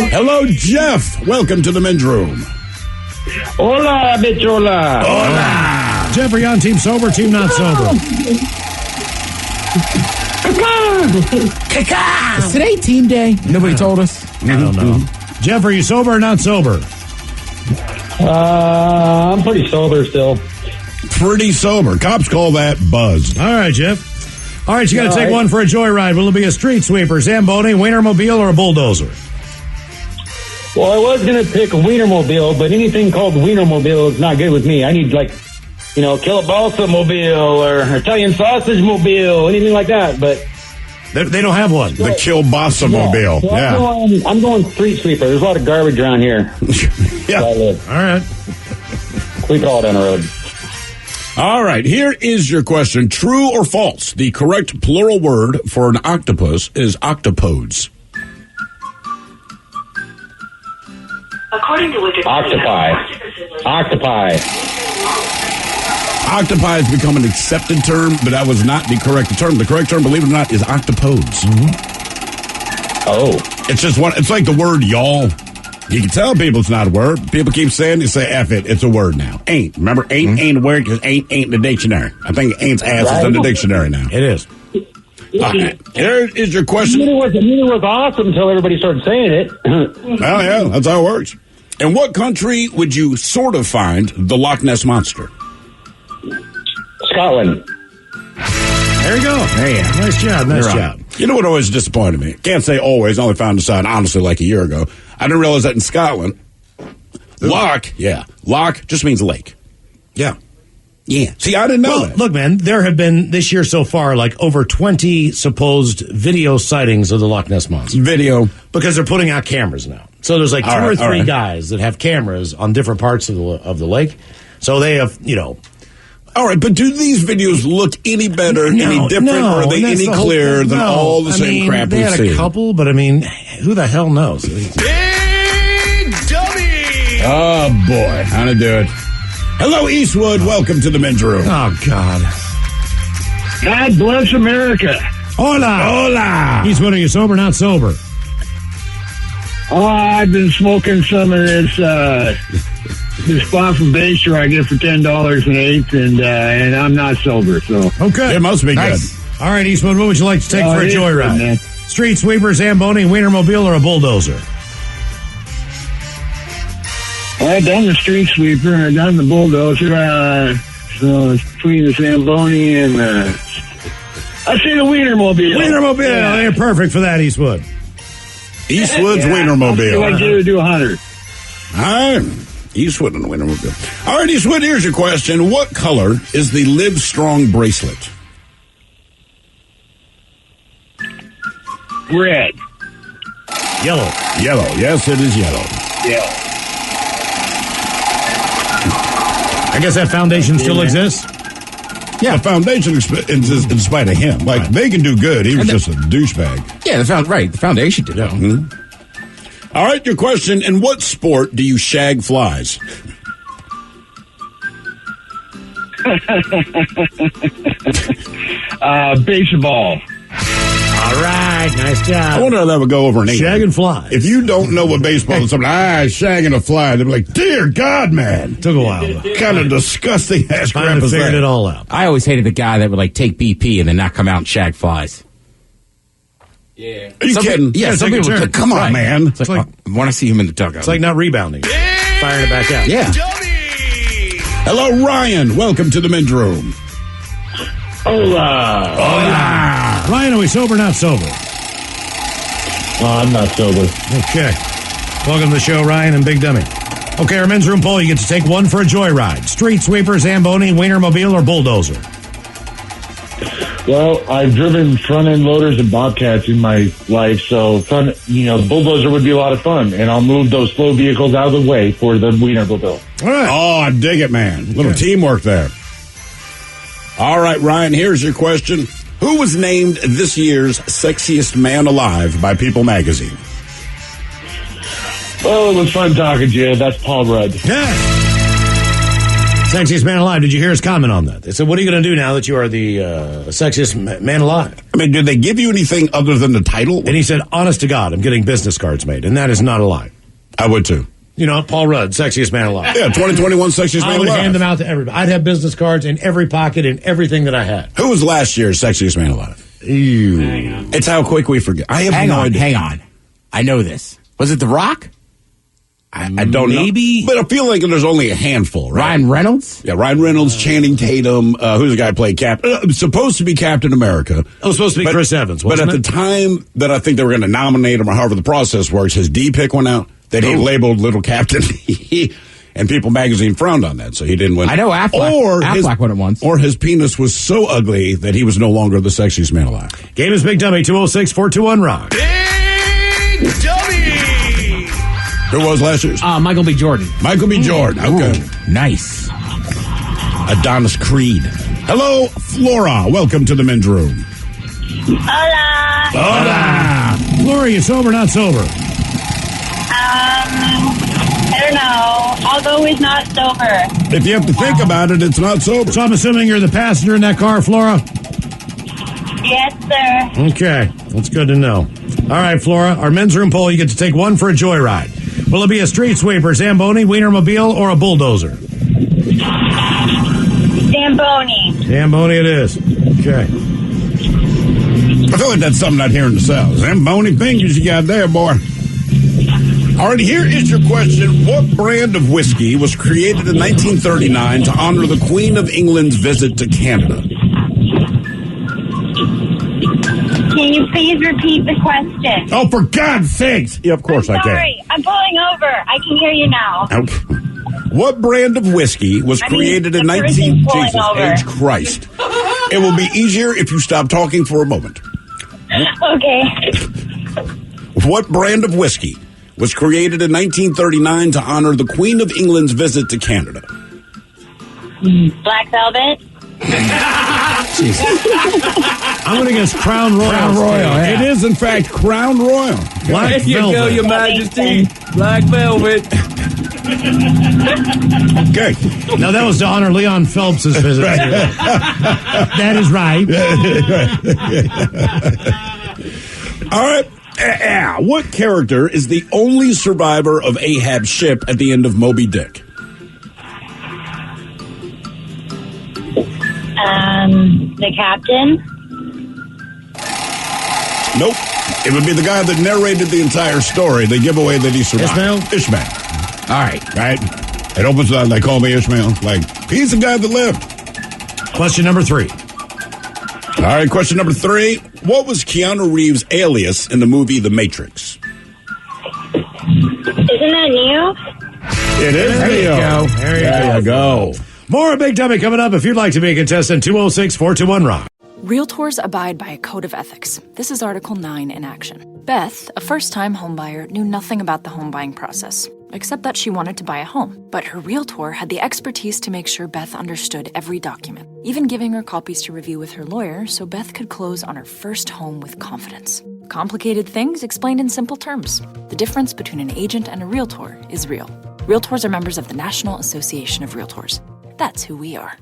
Speaker 9: Hello, Jeff. Welcome to the men's room.
Speaker 19: Hola, bichola.
Speaker 8: Hola. Jeffrey on team sober, team not sober.
Speaker 14: Is today team day? Nobody told us.
Speaker 8: I don't know. Jeff, are you sober or not sober?
Speaker 19: I'm pretty sober still.
Speaker 9: Pretty sober. Cops call that buzzed.
Speaker 8: All right, Jeff. All right, you got to take one for a joyride. Will it be a street sweeper, Zamboni, Wienermobile, or a bulldozer?
Speaker 20: Well, I was going to pick a Wienermobile, but anything called Wienermobile is not good with me. I need, Kielbasa Mobile or Italian Sausage Mobile, anything like that, but...
Speaker 8: They don't have one.
Speaker 9: The Kielbasa Mobile.
Speaker 20: So
Speaker 9: Yeah.
Speaker 20: I'm going street sweeper. There's a lot of garbage around here.
Speaker 9: Yeah.
Speaker 20: All
Speaker 8: right.
Speaker 20: Sweep it all down the road.
Speaker 9: All right, here is your question. True or false? The correct plural word for an octopus is octopodes.
Speaker 16: According to
Speaker 20: Octopi.
Speaker 9: Octopi has become an accepted term, but that was not the correct term. The correct term, believe it or not, is octopodes.
Speaker 20: Oh.
Speaker 9: It's just one. It's like the word y'all. You can tell people it's not a word. People keep saying it, say F it. It's a word now. Ain't. Remember, ain't a word because ain't in the dictionary. I think ain't's ass is in the dictionary now.
Speaker 8: It is.
Speaker 9: Here is your question.
Speaker 20: I knew it was awesome until everybody started saying it.
Speaker 9: Well, yeah, that's how it works. In what country would you sort of find the Loch Ness Monster?
Speaker 20: Scotland.
Speaker 8: There you go.
Speaker 9: Yeah.
Speaker 8: Nice job. Nice
Speaker 9: You're
Speaker 8: job.
Speaker 9: right. You know what always disappointed me? Can't say always. I only found this out, honestly, like a year ago. I didn't realize that in Scotland, loch just means lake.
Speaker 8: Yeah.
Speaker 9: Yeah. See, I didn't know that.
Speaker 8: Look, man, there have been this year so far over 20 supposed video sightings of the Loch Ness Monster.
Speaker 9: Video.
Speaker 8: Because they're putting out cameras now. So there's two or three guys that have cameras on different parts of the lake. So they have,
Speaker 9: All right, but do these videos look any better, any different, or are they any clearer than all the same crap
Speaker 8: we've seen? They had a couple, but who the hell knows?
Speaker 12: Big Dummy!
Speaker 9: Oh, boy. How to do it. Hello, Eastwood. Welcome to the men's room.
Speaker 8: Oh, God.
Speaker 15: God bless America.
Speaker 8: Hola.
Speaker 9: Hola.
Speaker 8: Eastwood, are you sober or not sober?
Speaker 15: Oh, I've been smoking some of this spot from Bayshore I get for $10 an eighth, and I'm not sober, so.
Speaker 8: Okay.
Speaker 9: It must be good.
Speaker 8: All right, Eastwood, what would you like to take for a joyride?
Speaker 15: Good,
Speaker 8: Street sweeper, Zamboni, Wienermobile, or a bulldozer?
Speaker 15: I've done the street sweeper, I've done the bulldozer, so it's between the Zamboni and I say the Wienermobile.
Speaker 8: Wienermobile, they're perfect for that, Eastwood.
Speaker 9: Eastwood's Wienermobile.
Speaker 15: I'd like you to do 100.
Speaker 9: All right. Eastwood and Wienermobile. All right, Eastwood, here's your question. What color is the Live Strong bracelet?
Speaker 15: Red.
Speaker 8: Yellow.
Speaker 9: Yellow. Yes, it is yellow.
Speaker 15: Yeah.
Speaker 8: I guess that foundation still exists?
Speaker 9: Yeah, the foundation exists in spite of him. They can do good. He was just a douchebag.
Speaker 14: Yeah, the foundation did.
Speaker 9: Yeah. Mm-hmm. All right, your question. In what sport do you shag flies?
Speaker 15: Baseball.
Speaker 8: All right, nice job.
Speaker 9: I wonder how that would go over in England.
Speaker 8: Shagging flies.
Speaker 9: If you don't know what baseball is, something, shagging a fly, they'd be like, dear God, man.
Speaker 8: Took a while.
Speaker 9: Kind of disgusting ass crap is
Speaker 8: figured
Speaker 9: that?
Speaker 8: it all out.
Speaker 14: I always hated the guy that would take BP and then not come out and shag flies.
Speaker 9: Yeah. Are you kidding?
Speaker 14: Yeah, some people would
Speaker 9: come on, man.
Speaker 14: It's like, I want to see him in the dugout.
Speaker 8: It's like not rebounding. Firing it back out.
Speaker 14: Yeah.
Speaker 9: Hello, Ryan. Welcome to the men's room.
Speaker 15: Hola.
Speaker 9: Hola.
Speaker 8: Ryan, are we sober or not sober?
Speaker 15: I'm not sober.
Speaker 8: Okay. Welcome to the show, Ryan and Big Dummy. Okay, our men's room poll, you get to take one for a joyride. Street sweeper, Zamboni, Wienermobile, or bulldozer?
Speaker 20: Well, I've driven front-end loaders and Bobcats in my life, so the bulldozer would be a lot of fun, and I'll move those slow vehicles out of the way for the Wienermobile.
Speaker 8: All right.
Speaker 9: Oh, I dig it, man. Okay. Little teamwork there. All right, Ryan, here's your question. Who was named this year's Sexiest Man Alive by People magazine?
Speaker 20: Well, it was fun talking to you. That's Paul Rudd.
Speaker 8: Yeah. Sexiest man alive. Did you hear his comment on that? They said, what are you going to do now that you are the sexiest man alive?
Speaker 9: I mean, did they give you anything other than the title?
Speaker 8: And he said, honest to God, I'm getting business cards made. And that is not a lie.
Speaker 9: I would too.
Speaker 8: Paul Rudd, sexiest man alive.
Speaker 9: Yeah, 2021 sexiest man alive.
Speaker 8: I would hand them out to everybody. I'd have business cards in every pocket and everything that I had.
Speaker 9: Who was last year's sexiest man alive?
Speaker 8: Ew.
Speaker 9: Hang on. It's how quick we forget. I have
Speaker 14: hang
Speaker 9: no
Speaker 14: on,
Speaker 9: idea.
Speaker 14: Hang on. I know this. Was it The Rock?
Speaker 9: I don't know. But I feel like there's only a handful, right?
Speaker 14: Ryan Reynolds?
Speaker 9: Yeah, Ryan Reynolds, Channing Tatum. Who's the guy who played supposed to be Captain America.
Speaker 8: It was supposed to be Chris Evans, wasn't
Speaker 9: But at
Speaker 8: it?
Speaker 9: the time that I think they were going to nominate him, or however the process works, his D pick went out that he labeled Little Captain. And People Magazine frowned on that, so he didn't win.
Speaker 14: I know Affleck won it onse.
Speaker 9: Or his penis was so ugly that he was no longer the sexiest man alive.
Speaker 8: Game is Big Dummy, 206-421-ROCK.
Speaker 12: Big Dummy!
Speaker 9: Who was last year's?
Speaker 13: Michael B. Jordan.
Speaker 9: Michael B. Jordan, okay.
Speaker 14: Ooh, nice.
Speaker 9: Adonis Creed. Hello, Flora. Welcome to the men's room.
Speaker 21: Hola.
Speaker 8: Hola. Flora, you sober or not sober?
Speaker 21: I don't know. I'll go with not sober.
Speaker 9: If you have to think about it, it's not sober.
Speaker 8: So I'm assuming you're the passenger in that car, Flora?
Speaker 21: Yes, sir.
Speaker 8: Okay, that's good to know. All right, Flora, our men's room poll, you get to take one for a joyride. Will it be a street sweeper, Zamboni, Wienermobile, or a bulldozer?
Speaker 21: Zamboni.
Speaker 8: Zamboni it is. Okay.
Speaker 9: I feel like that's something I'd hear in the South. Zamboni fingers you got there, boy. All right, here is your question. What brand of whiskey was created in 1939 to honor the Queen of England's visit to Canada?
Speaker 21: Can you please repeat the question?
Speaker 9: Oh, for God's sakes! Yeah, of course I can.
Speaker 21: Sorry, I'm pulling over. I can hear you now.
Speaker 9: Okay. What brand of whiskey was created in 19... Jesus H. Christ. It will be easier if you stop talking for a moment.
Speaker 21: Okay.
Speaker 9: What brand of whiskey was created in 1939 to honor the Queen of England's visit to Canada?
Speaker 21: Black Velvet.
Speaker 8: I'm going to guess Crown Royal.
Speaker 9: Crown Royal, yeah. It is, in fact, Crown Royal.
Speaker 8: Black
Speaker 13: There you
Speaker 8: Velvet.
Speaker 13: go, Your Majesty. Black Velvet.
Speaker 9: Okay.
Speaker 8: Now, that was to honor Leon Phelps' visit. That is right.
Speaker 9: All right. What character is the only survivor of Ahab's ship at the end of Moby Dick?
Speaker 21: The captain.
Speaker 9: Nope. It would be the guy that narrated the entire story. They give away that he survived. Ishmael.
Speaker 14: All right.
Speaker 9: Right? It opens up, they call me Ishmael. Like, he's the guy that lived.
Speaker 8: Question number 3.
Speaker 9: All right, question number 3. What was Keanu Reeves' alias in the movie The Matrix?
Speaker 21: Isn't that new?
Speaker 9: It is
Speaker 8: There you go. There you go. More Big Dummy coming up. If you'd like to be a contestant, 206-421-ROCK.
Speaker 4: Realtors abide by a code of ethics. This is Article 9 in action. Beth, a first-time homebuyer, knew nothing about the home buying process, except that she wanted to buy a home. But her realtor had the expertise to make sure Beth understood every document, even giving her copies to review with her lawyer so Beth could close on her first home with confidence. Complicated things explained in simple terms. The difference between an agent and a realtor is real. Realtors are members of the National Association of Realtors. That's who we are.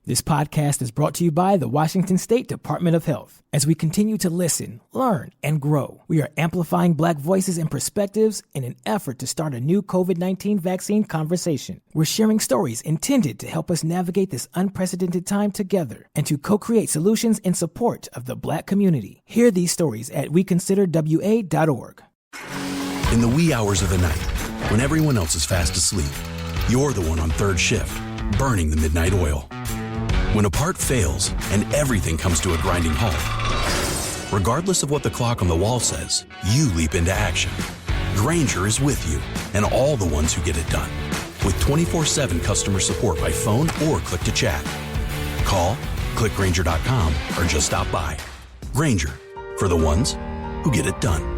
Speaker 10: This podcast is brought to you by the Washington State Department of Health. As we continue to listen, learn, and grow, we are amplifying Black voices and perspectives in an effort to start a new COVID-19 vaccine conversation. We're sharing stories intended to help us navigate this unprecedented time together and to co-create solutions in support of the Black community. Hear these stories at weconsiderwa.org.
Speaker 22: In the wee hours of the night, when everyone else is fast asleep, you're the one on third shift, burning the midnight oil. When a part fails and everything comes to a grinding halt, regardless of what the clock on the wall says, you leap into action. Grainger is with you and all the ones who get it done. With 24/7 customer support by phone or click to chat. Call, click Grainger.com, or just stop by. Grainger, for the ones who get it done.